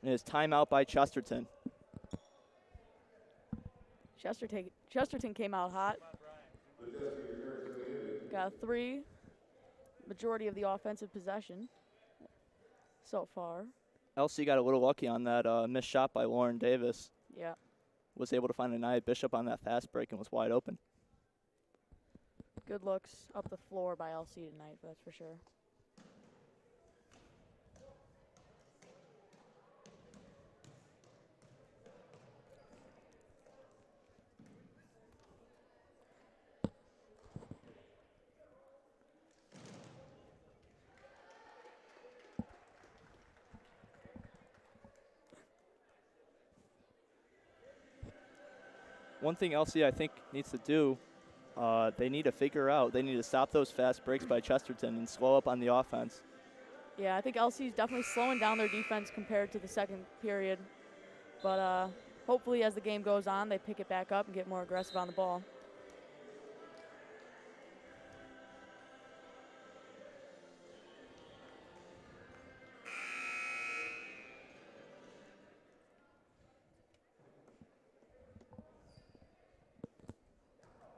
And it is timeout by Chesterton. Chesterton came out hot. Got a 3. Majority of the offensive possession so far. LC got a little lucky on that missed shot by Lauren Davis. Yeah. Was able to find Anaya Bishop on that fast break and was wide open. Good looks up the floor by LC tonight, that's for sure. One thing LC I think needs to do, they need to figure out, they need to stop those fast breaks by Chesterton and slow up on the offense. Yeah, I think LC is definitely slowing down their defense compared to the second period. But hopefully as the game goes on, they pick it back up and get more aggressive on the ball.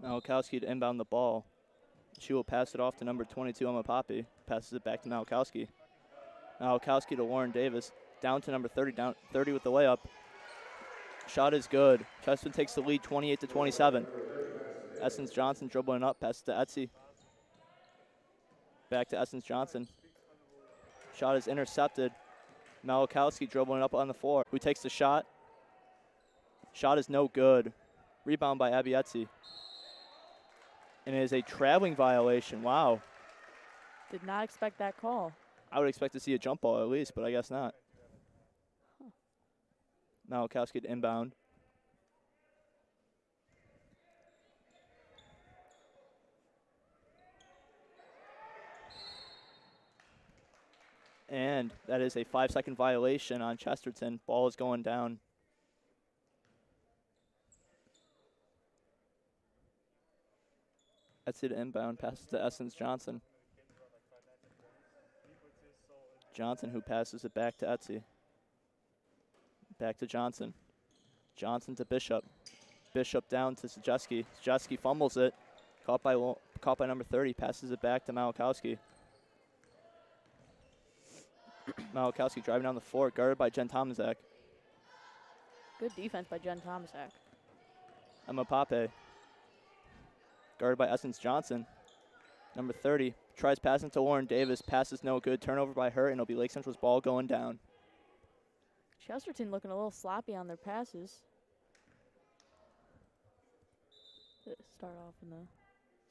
Malakowski to inbound the ball. She will pass it off to number 22, Emma Poppy. Passes it back to Malakowski. Malakowski to Lauren Davis. Down to number 30, down 30 with the layup. Shot is good. Chesterton takes the lead 28-27. Essence Johnson dribbling up, passes to Etsy. Back to Essence Johnson. Shot is intercepted. Malakowski dribbling up on the floor. Who takes the shot? Shot is no good. Rebound by Abby Etsy. And it is a traveling violation. Wow. Did not expect that call. I would expect to see a jump ball at least, but I guess not. Malakowski to inbound. And that is a 5-second violation on Chesterton. Ball is going down. Etsy to inbound, passes to Essence Johnson. Johnson who passes it back to Etsy. Back to Johnson. Johnson to Bishop. Bishop down to Sajeski. Sajeski fumbles it. Caught by number 30. Passes it back to Malakowski. Malakowski driving down the floor, guarded by Jen Tomaszek. Good defense by Jen Tomaszek. Emma Pape. Guarded by Essence Johnson. Number 30 tries passing to Lauren Davis. Pass is no good. Turnover by her, and it'll be Lake Central's ball going down. Chesterton looking a little sloppy on their passes. Start off in the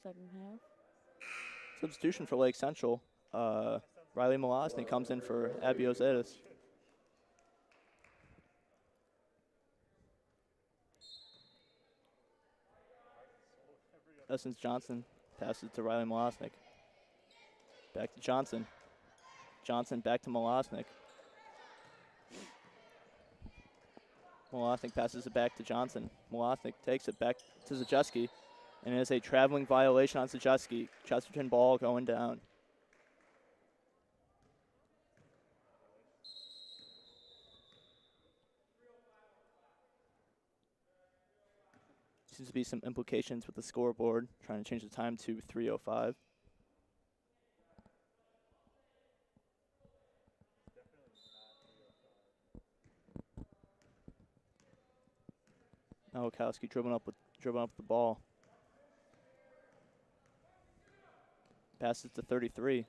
second half. Substitution for Lake Central. Riley Molosny comes in for Abby Ozetis. Essence Johnson passes to Riley Molosnik. Back to Johnson. Johnson back to Molosnik. Molosnik passes it back to Johnson. Molosnik takes it back to Zajeski. And it is a traveling violation on Zajeski. Chesterton ball going down. Seems to be some implications with the scoreboard, trying to change the time to 3:05. Malakowski dribbling up the ball. Passes to 33.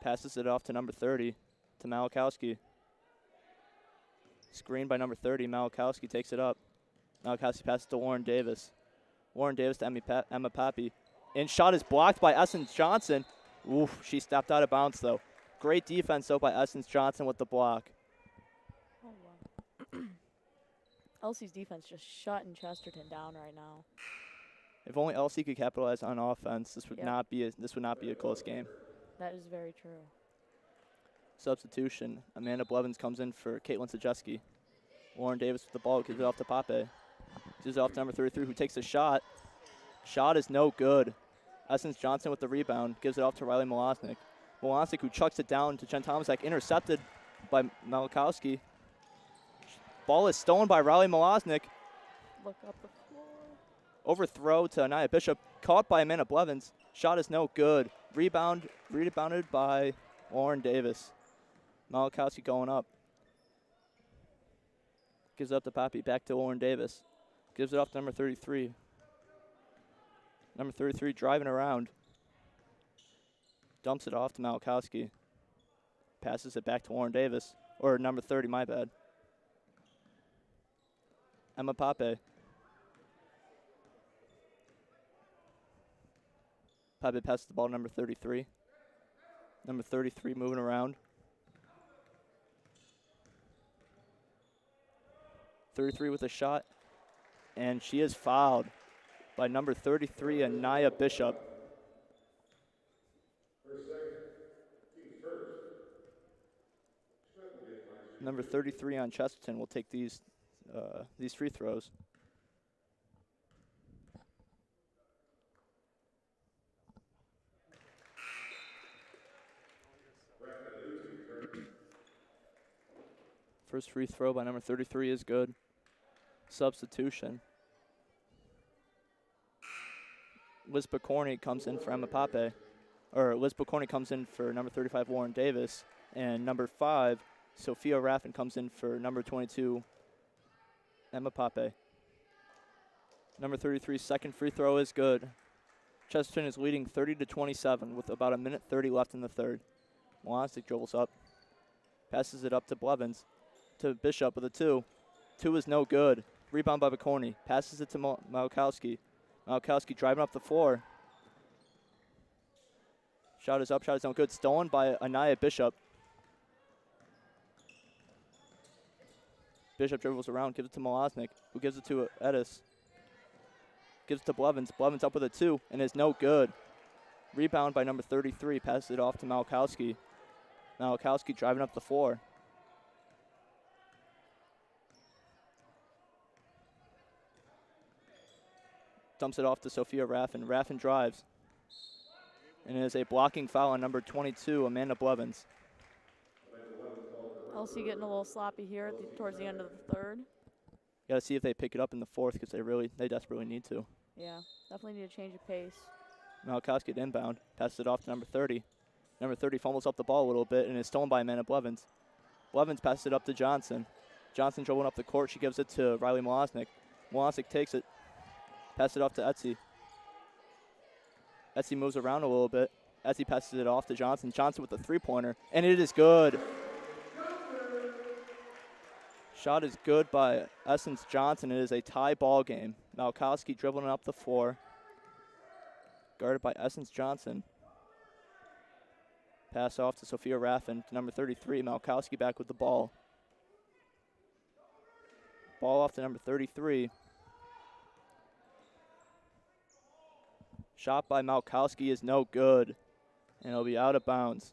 Passes it off to number 30, to Malakowski. Screen by number 30. Malakowski takes it up. Malakowski passes to Warren Davis. Warren Davis to Emma Pappy. And shot is blocked by Essence Johnson. Oof, she stepped out of bounds, though. Great defense, though, by Essence Johnson with the block. Oh, wow. LC's defense just shutting Chesterton down right now. If only LC could capitalize on offense, this would Yep. not be a close game. That is very true. Substitution. Amanda Blevins comes in for Caitlin Sajeski. Lauren Davis with the ball, gives it off to Pape. Gives it off to number 33, who takes a shot. Shot is no good. Essence Johnson with the rebound, gives it off to Riley Molosnik. Winiecki, who chucks it down to Jen Tomaszewski, intercepted by Malakowski. Ball is stolen by Riley Malosnik. Look up the floor. Overthrow to Anaya Bishop, caught by Amanda Blevins. Shot is no good. Rebounded by Lauren Davis. Malakowski going up. Gives it up to Poppy, back to Lauren Davis. Gives it off to number 33. Number 33 driving around. Dumps it off to Malakowski. Passes it back to Lauren Davis. Or number 30, my bad. Emma Pape. Pape passes the ball to number 33. Number 33 moving around. 33 with a shot. And she is fouled by number 33, Anaya Bishop. Number 33 on Chesterton will take these free throws. First free throw by number 33 is good. Substitution. Liz Picorni comes in for Emma Pape. Or Liz Picorni comes in for number 35, Warren Davis. And number 5, Sophia Raffin comes in for number 22, Emma Pape. Number 33's second free throw is good. Chesterton is leading 30-27 with about 1:30 left in the third. Malosnik dribbles up. Passes it up to Blevins. To Bishop with a 2. 2 is no good. Rebound by Picorni. Passes it to Malakowski. Malakowski driving up the floor. Shot is up, shot is no good. Stolen by Anaya Bishop. Bishop dribbles around, gives it to Malosnik, who gives it to Edis. Gives it to Blevins. Blevins up with a 2, and is no good. Rebound by number 33, passes it off to Malakowski. Malakowski driving up the floor. Dumps it off to Sophia Raffin. Raffin drives. And it is a blocking foul on number 22, Amanda Blevins. LC getting a little sloppy here towards the end of the third. Got to see if they pick it up in the fourth because they desperately need to. Yeah, definitely need to change of pace. Malakowski inbound. Passes it off to number 30. Number 30 fumbles up the ball a little bit and is stolen by Amanda Blevins. Blevins passes it up to Johnson. Johnson dribbling up the court. She gives it to Riley Malosnik. Malosnik takes it. Passes it off to Etsy. Etsy moves around a little bit. Etsy passes it off to Johnson. Johnson with the three-pointer, and it is good. Shot is good by Essence Johnson. It is a tie ball game. Malakowski dribbling up the floor. Guarded by Essence Johnson. Pass off to Sophia Raffin to number 33. Malakowski back with the ball. Ball off to number 33. Shot by Malakowski is no good, and it'll be out of bounds.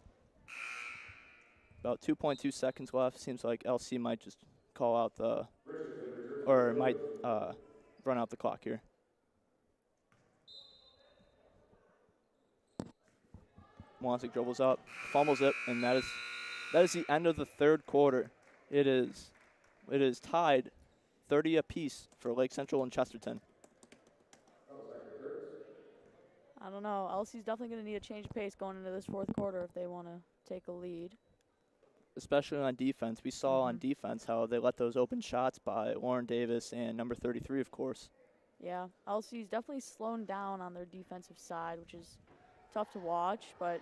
About 2.2 seconds left. Seems like LC might just call out might run out the clock here. Malosnik dribbles up, fumbles it, and that is the end of the third quarter. It is tied 30 apiece for Lake Central and Chesterton. I don't know. LC's definitely going to need a change of pace going into this fourth quarter if they want to take a lead. Especially on defense. We saw on defense how they let those open shots by Lauren Davis and number 33, of course. Yeah, LC's definitely slowing down on their defensive side, which is tough to watch, but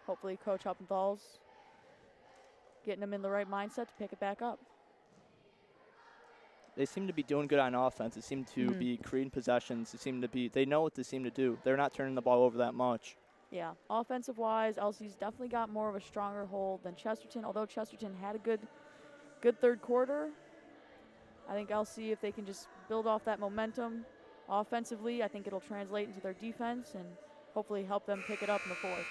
hopefully Coach Huppenthal's getting them in the right mindset to pick it back up. They seem to be doing good on offense. It seemed to be creating possessions. They know what they seem to do. They're not turning the ball over that much. Yeah, offensive-wise, LC's definitely got more of a stronger hold than Chesterton. Although Chesterton had a good third quarter, I think LC, if they can just build off that momentum offensively, I think it'll translate into their defense and hopefully help them pick it up in the fourth.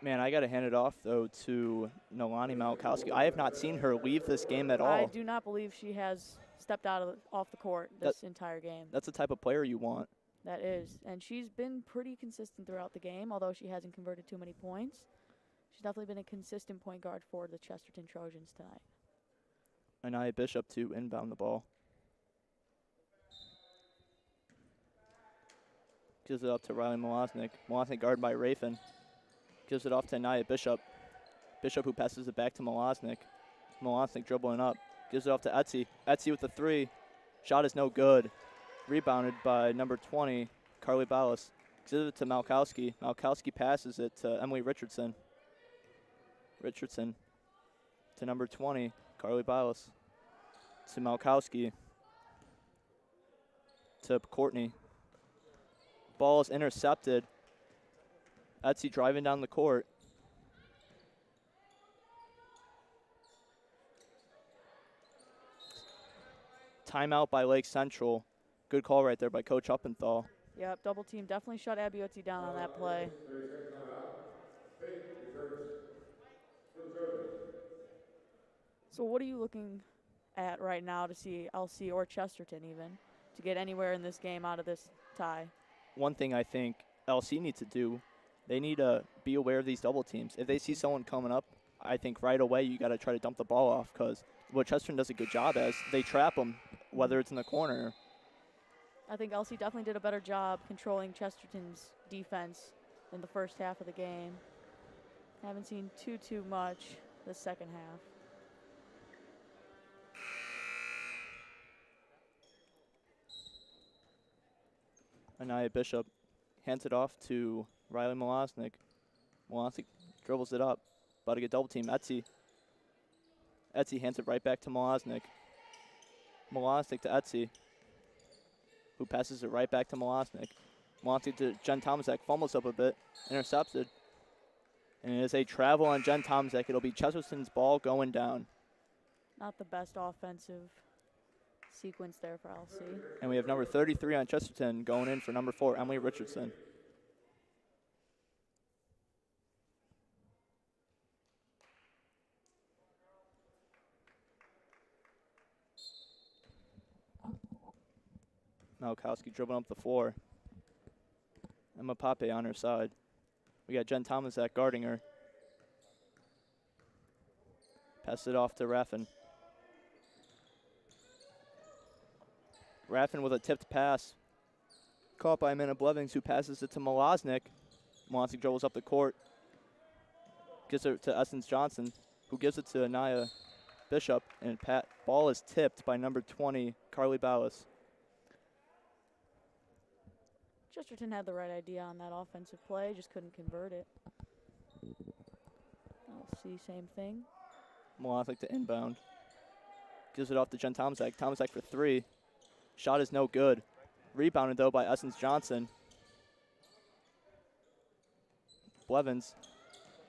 Man, I got to hand it off, though, to Nolani Malkowski. I have not seen her leave this game at all. I do not believe she has stepped off the court this entire game. That's the type of player you want. That is. And she's been pretty consistent throughout the game, although she hasn't converted too many points. She's definitely been a consistent point guard for the Chesterton Trojans tonight. Anaya Bishop to inbound the ball. Gives it up to Riley Molosnik. Molosnik guarded by Rafin. Gives it off to Anaya Bishop. Bishop who passes it back to Molosnik. Molosnik dribbling up. Gives it off to Etsy. Etsy with the three. Shot is no good. Rebounded by number 20, Carly Ballas. Gives it to Malkowski. Malkowski passes it to Emily Richardson. Richardson to number 20, Carly Ballas. To Malkowski. To Courtney. Ball is intercepted. Etsy driving down the court. Timeout by Lake Central. Good call right there by Coach Uppenthal. Yep, double team definitely shut Abiotti down on that play. So what are you looking at right now to see LC or Chesterton even to get anywhere in this game out of this tie? One thing I think LC needs to do, they need to be aware of these double teams. If they see someone coming up, I think right away you got to try to dump the ball off, because what Chesterton does a good job as, they trap them, whether it's in the corner. I think LC definitely did a better job controlling Chesterton's defense in the first half of the game. Haven't seen too much the second half. Anaya Bishop hands it off to Riley Molosnik. Molosnik dribbles it up. About to get double team. Etsy. Etsy hands it right back to Molosnik. Molosnik to Etsy, who passes it right back to Molosnik. Molosnik to Jen Tomaszek. Fumbles up a bit. Intercepted. And it is a travel on Jen Tomaszek. It'll be Chesterton's ball going down. Not the best offensive sequence there for LC. And we have number 33 on Chesterton going in for number 4, Emily Richardson. Malkowski dribbling up the floor. Emma Pape on her side. We got Jen Tomaszek guarding her. Pass it off to Raffin. Raffin with a tipped pass. Caught by Amanda Blevins, who passes it to Molosnik. Molosnik dribbles up the court. Gives it to Essence Johnson, who gives it to Anaya Bishop. And ball is tipped by number 20, Carly Ballas. Chesterton had the right idea on that offensive play, just couldn't convert it. LC, same thing. Molosnik to inbound. Gives it off to Jen Tomaszek. Tomaszek for 3. Shot is no good. Rebounded, though, by Essence Johnson. Blevins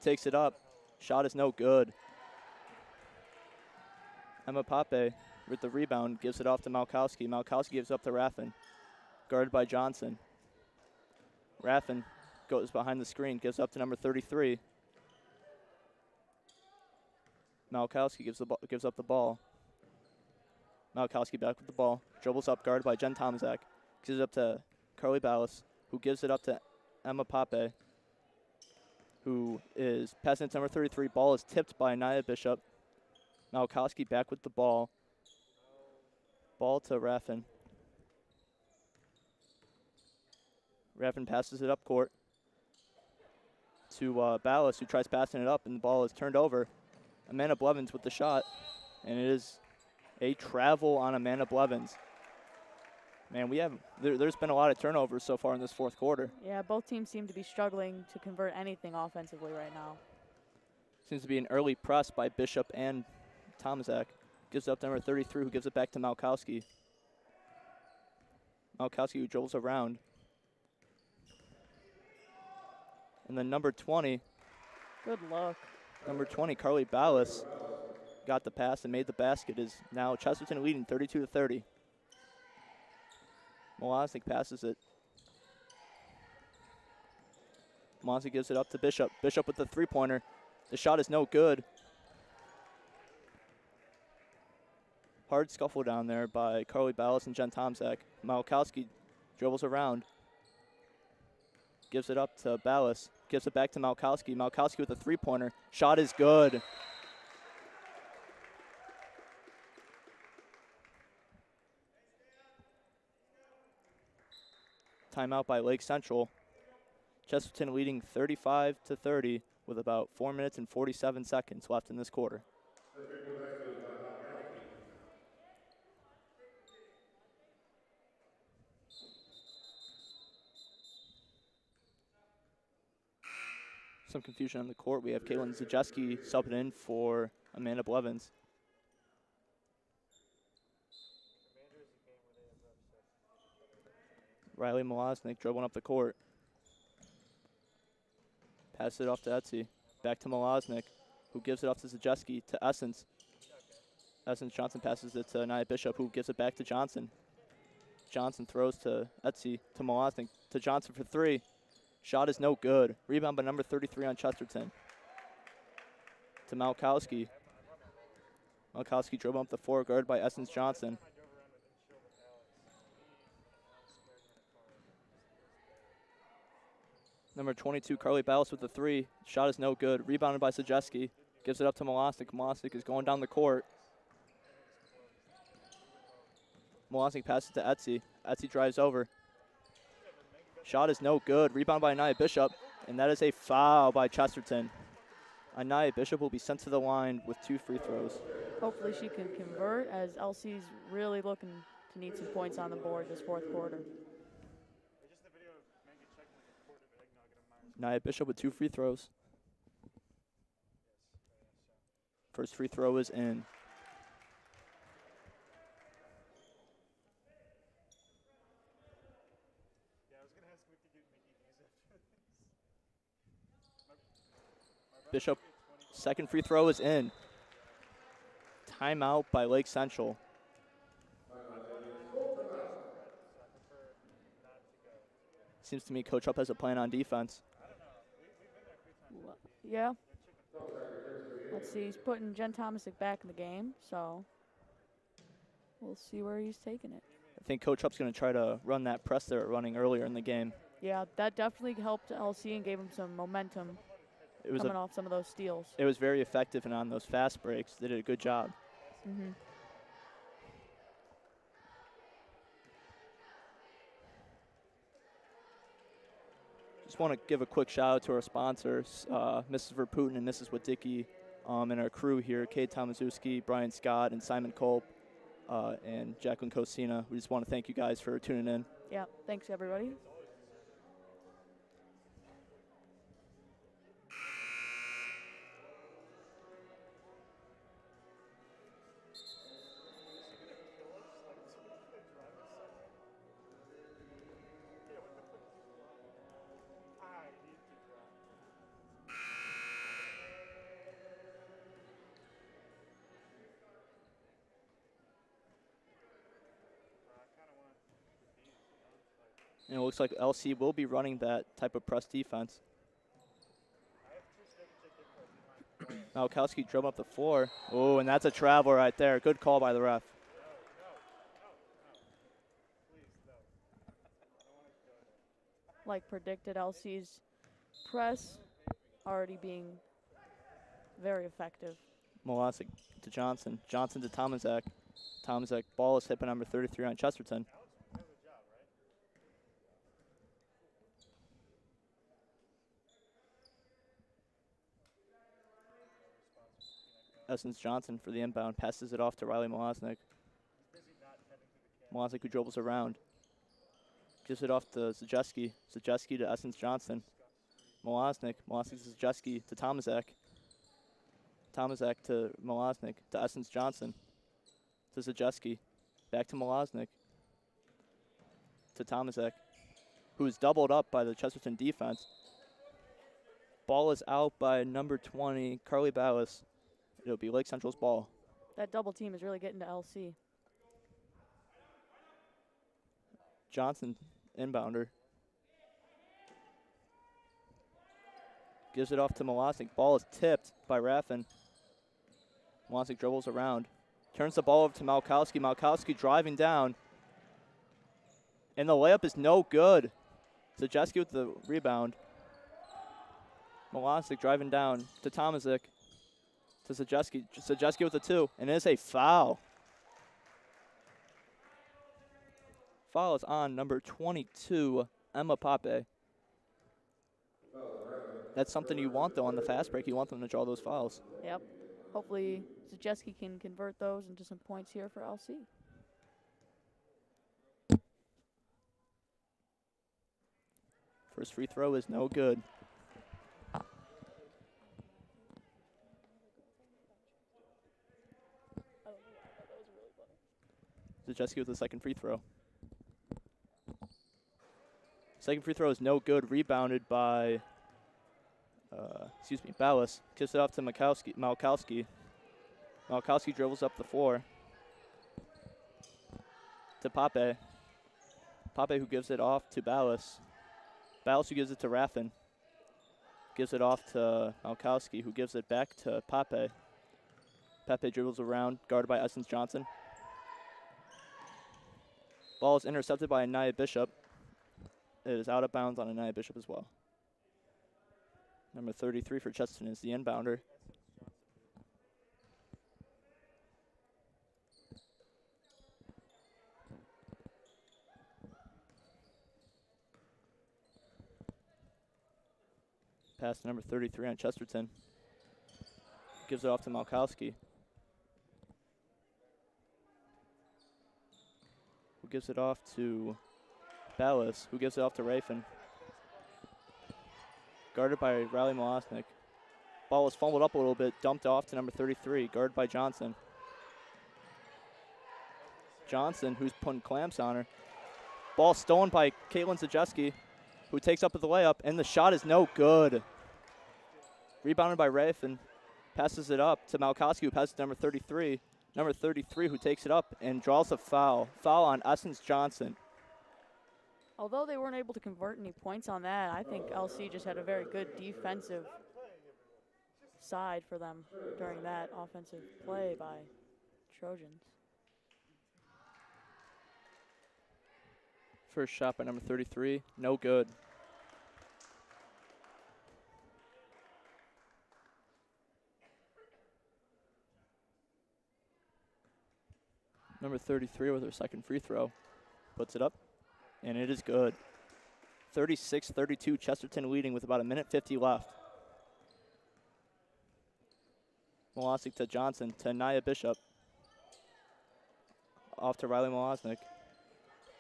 takes it up. Shot is no good. Emma Pape with the rebound gives it off to Malkowski. Malkowski gives up to Raffin. Guarded by Johnson. Raffin goes behind the screen, gives up to number 33. Malkowski gives up the ball. Malkowski back with the ball. Dribbles up, guarded by Jen Tomaszek. Gives it up to Carly Ballas, who gives it up to Emma Pape, who is passing it to number 33. Ball is tipped by Anaya Bishop. Malkowski back with the ball. Ball to Raffin. Raffin passes it up court to Ballas, who tries passing it up, and the ball is turned over. Amanda Blevins with the shot, and it is a travel on Amanda Blevins. Man, there's been a lot of turnovers so far in this fourth quarter. Yeah, both teams seem to be struggling to convert anything offensively right now. Seems to be an early press by Bishop and Tomaszek. Gives it up to number 33, who gives it back to Malkowski. Malkowski, who dribbles around. And then number 20. Good look. Number 20, Carly Ballas, got the pass and made the basket. Is now Chesterton leading 32-30. Molosnik passes it. Tomaszewski gives it up to Bishop. Bishop with the three-pointer. The shot is no good. Hard scuffle down there by Carly Ballas and Jen Tomczak. Malkowski dribbles around. Gives it up to Ballas. Gives it back to Malkowski. Malkowski with a three-pointer. Shot is good. Timeout by Lake Central. Chesterton leading 35-30 with about 4 minutes and 47 seconds left in this quarter. Some confusion on the court. We have Caitlin Zajeski subbing in for Amanda Blevins. Riley Malosnik dribbling up the court. Passes it off to Etsy. Back to Malosnik, who gives it off to Zajeski, to Essence. Essence Johnson passes it to Nia Bishop, who gives it back to Johnson. Johnson throws to Etsy, to Malosnik, to Johnson for three. Shot is no good. Rebound by number 33 on Chesterton. To Malkowski. Malkowski dribbling up the floor, guarded by Essence Johnson. Number 22, Carly Ballas with the three. Shot is no good. Rebounded by Zajeski. Gives it up to Malosnik. Malosnik is going down the court. Malosnik passes to Etsy. Etsy drives over. Shot is no good. Rebound by Nia Bishop. And that is a foul by Chesterton. Nia Bishop will be sent to the line with 2 free throws. Hopefully she can convert, as LC's really looking to need some points on the board this fourth quarter. Nia Bishop with 2 free throws. First free throw is in. Bishop, second free throw is in. Timeout by Lake Central. Seems to me Coach Up has a plan on defense. Yeah. Let's see, he's putting Jen Tomaszewski back in the game, so we'll see where he's taking it. I think Coach Up's going to try to run that press they were running earlier in the game. Yeah, that definitely helped LC and gave him some momentum coming off some of those steals. It was very effective, and on those fast breaks, they did a good job. Mm-hmm. Just want to give a quick shout out to our sponsors, Mrs. Verputin and Mrs. Winiecki, and our crew here, Caide Tomaszewski, Brian Scott, and Simon Culp, and Jacqueline Kosina. We just want to thank you guys for tuning in. Yeah, thanks everybody. And it looks like LC will be running that type of press defense. Malkowski dribbled up the floor. Oh, and that's a travel right there. Good call by the ref. Like predicted, LC's press already being very effective. Malosik to Johnson. Johnson to Tomaszek. Tomaszek ball is hit by number 33 on Chesterton. Essence Johnson for the inbound, passes it off to Riley Malosnik. Malosnik who dribbles around. Gives it off to Zajeski. Zajeski to Essence Johnson. Malosnik. Malosnik to Zajeski to Tomaszek. Tomaszek to Malosnik to Essence Johnson. To Zajeski. Back to Malosnik. To Tomaszek, who is doubled up by the Chesterton defense. Ball is out by number 20, Carly Ballas. It'll be Lake Central's ball. That double team is really getting to LC. Johnson, inbounder. Gives it off to Malosnik. Ball is tipped by Raffin. Malosnik dribbles around. Turns the ball over to Malkowski. Malkowski driving down. And the layup is no good. Zajeski with the rebound. Malosnik driving down to Tomaszewski. To Zajeski. Zajeski with the 2. And it is a foul. Foul is on number 22, Emma Pape. That's something you want, though, on the fast break. You want them to draw those fouls. Yep. Hopefully, Zajeski can convert those into some points here for LC. First free throw is no good. Zajeski with the second free throw. Second free throw is no good. Rebounded by, Ballas. Gives it off to Malkowski. Malkowski dribbles up the floor to Pape. Pape who gives it off to Ballas. Ballas who gives it to Raffin. Gives it off to Malkowski who gives it back to Pape. Pape dribbles around, guarded by Essence Johnson. Ball is intercepted by Anaya Bishop. It is out of bounds on Anaya Bishop as well. Number 33 for Chesterton is the inbounder. Pass to number 33 on Chesterton. Gives it off to Malkowski. Who gives it off to Ballas, who gives it off to Raffin. Guarded by Riley Malosnik. Ball was fumbled up a little bit, dumped off to number 33, guarded by Johnson. Johnson, who's putting clamps on her. Ball stolen by Caitlin Zajeski, who takes up with the layup, and the shot is no good. Rebounded by Raffin. Passes it up to Malkowski, who passes to number 33. Number 33, who takes it up and draws a foul. Foul on Essence Johnson. Although they weren't able to convert any points on that, I think LC just had a very good defensive side for them during that offensive play by Trojans. First shot by number 33, no good. Number 33 with her second free throw. Puts it up, and it is good. 36-32, Chesterton leading with about a minute 50 left. Malosnik to Johnson, to Naya Bishop. Off to Riley Malosnik.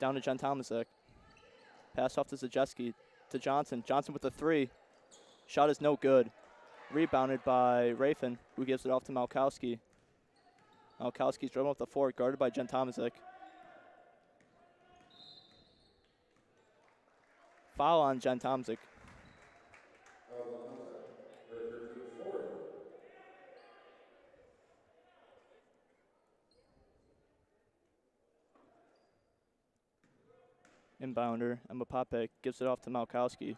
Down to Jen Tomaszewski. Pass off to Zajeski, to Johnson. Johnson with the 3. Shot is no good. Rebounded by Raffin, who gives it off to Malkowski. Malkowski's dribbling up the 4, guarded by Jen Tomaszewski. Foul on Jen Tomaszewski. Inbounder, Emma Pape gives it off to Malkowski.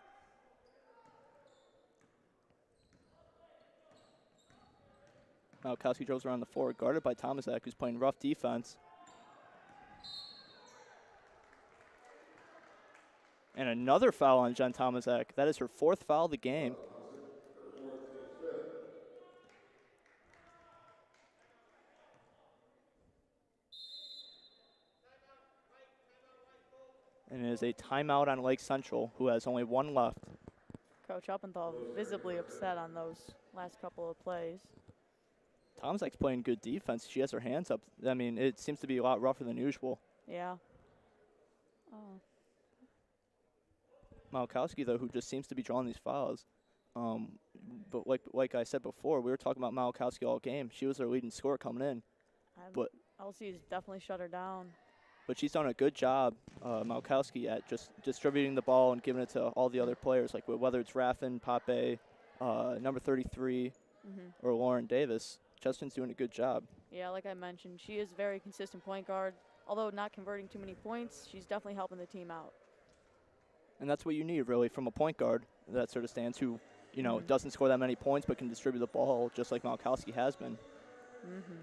Malkowski dribbles around the 4, guarded by Tomaszewski, who's playing rough defense. And another foul on Jen Tomaszewski. That is her 4th foul of the game. And it is a timeout on Lake Central, who has only 1 left. Coach Uppenthal visibly upset on those last couple of plays. Tomaszewski's playing good defense. She has her hands up. I mean, it seems to be a lot rougher than usual. Yeah. Oh. Malkowski, though, who just seems to be drawing these fouls. But like I said before, we were talking about Malkowski all game. She was their leading scorer coming in. But LC's definitely shut her down. But she's done a good job, Malkowski, at just distributing the ball and giving it to all the other players, like whether it's Raffin, Pape, number 33, or Lauren Davis. Chesterton's doing a good job. Yeah, like I mentioned, she is a very consistent point guard. Although not converting too many points, she's definitely helping the team out. And that's what you need, really, from a point guard that sort of stands, who you know, doesn't score that many points but can distribute the ball just like Malkowski has been. Mm-hmm.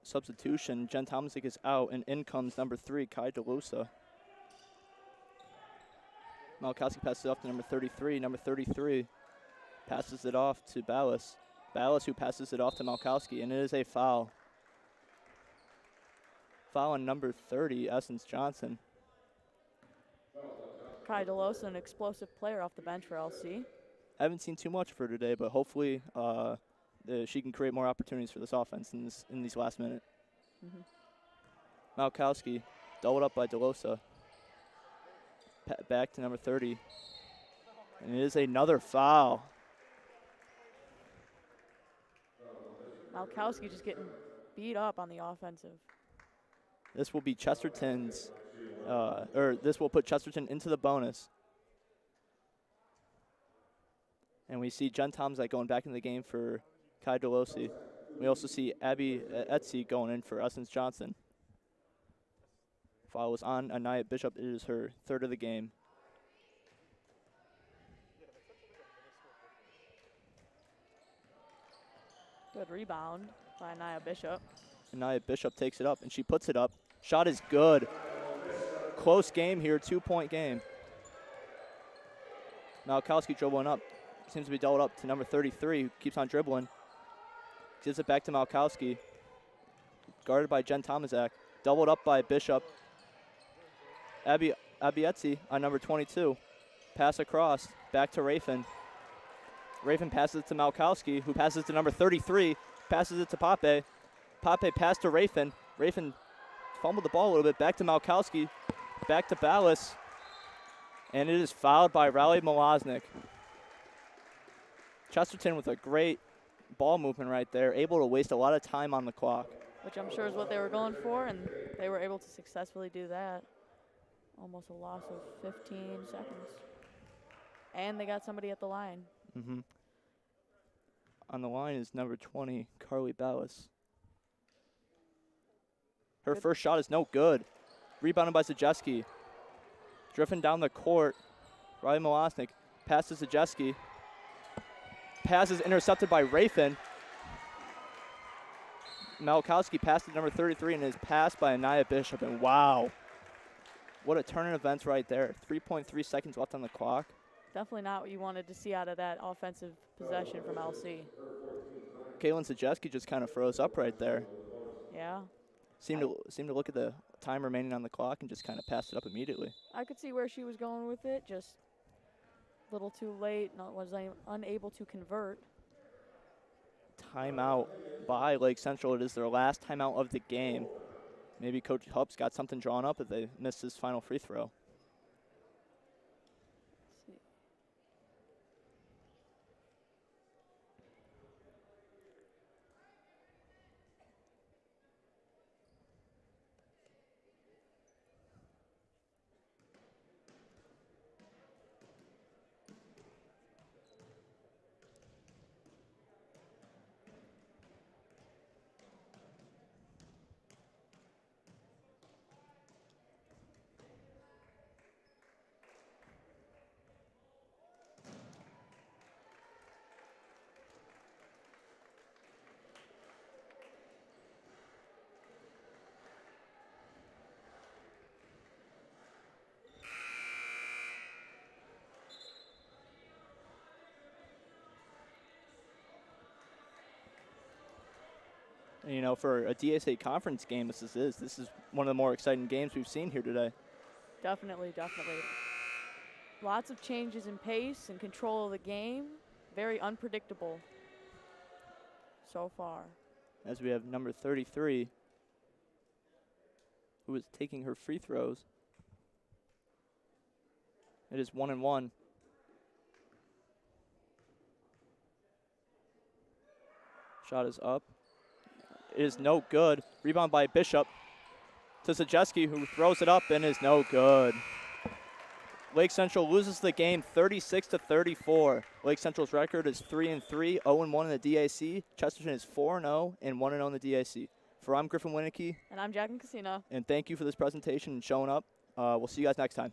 Substitution, Jen Tomaszewski is out, and in comes number 3, Caide. Malkowski passes it off to number 33. Number 33 passes it off to Ballas. Ballas who passes it off to Malkowski, and it is a foul. Foul on number 30, Essence Johnson. Caide, an explosive player off the bench for LC. I haven't seen too much of her today, but hopefully she can create more opportunities for this offense in these last minute. Malkowski, doubled up by DeLosa. Back to number 30. And it is another foul. Malkowski just getting beat up on the offensive. This will be Chesterton's, this will put Chesterton into the bonus. And we see Jen Tomaszewski going back in the game for Caide. We also see Abby Etsy going in for Essence Johnson. Foul was on Anaya Bishop. It is her 3rd of the game. Good rebound by Anaya Bishop. Anaya Bishop takes it up, and she puts it up. Shot is good. Close game here, 2-point game. Malkowski dribbling up. Seems to be doubled up to number 33, who keeps on dribbling. Gives it back to Malkowski. Guarded by Jen Tomaszewski. Doubled up by Bishop. Abby Etsy on number 22. Pass across. Back to Rafin. Rafin passes it to Malkowski, who passes to number 33. Passes it to Pape. Pape passed to Rafin. Rafin fumbled the ball a little bit. Back to Malkowski. Back to Ballas. And it is fouled by Riley Malaznik. Chesterton with a great ball movement right there, able to waste a lot of time on the clock. Which I'm sure is what they were going for, and they were able to successfully do that. Almost a loss of 15 seconds. And they got somebody at the line. On the line is number 20, Carly Ballas. Her first shot is no good. Rebounded by Zajeski. Driven down the court. Riley Malaznik passes Zajeski. Pass is intercepted by Rafin. Malkowski passed to number 33 and is passed by Anaya Bishop. And wow, what a turn in events right there. 3.3 seconds left on the clock. Definitely not what you wanted to see out of that offensive possession from LC. Caitlin Zajeski just kind of froze up right there. Yeah. Seemed to look at the time remaining on the clock and just kind of passed it up immediately. I could see where she was going with it, just a little too late, was unable to convert. Timeout by Lake Central. It is their last timeout of the game. Maybe Coach Culp's got something drawn up if they missed his final free throw. You know, for a DSA conference game, this is one of the more exciting games we've seen here today. Definitely. Lots of changes in pace and control of the game. Very unpredictable so far. As we have number 33, who is taking her free throws. It is 1-1. Shot is up. It is no good. Rebound by Bishop to Zajeski, who throws it up and is no good. Lake Central loses the game 36-34. Lake Central's record is 3-3, 0-1 in the DAC. Chesterton is 4-0 and 1-0 in the DAC. I'm Griffin Winiecki. And I'm Jacqueline Kosina. And thank you for this presentation and showing up. We'll see you guys next time.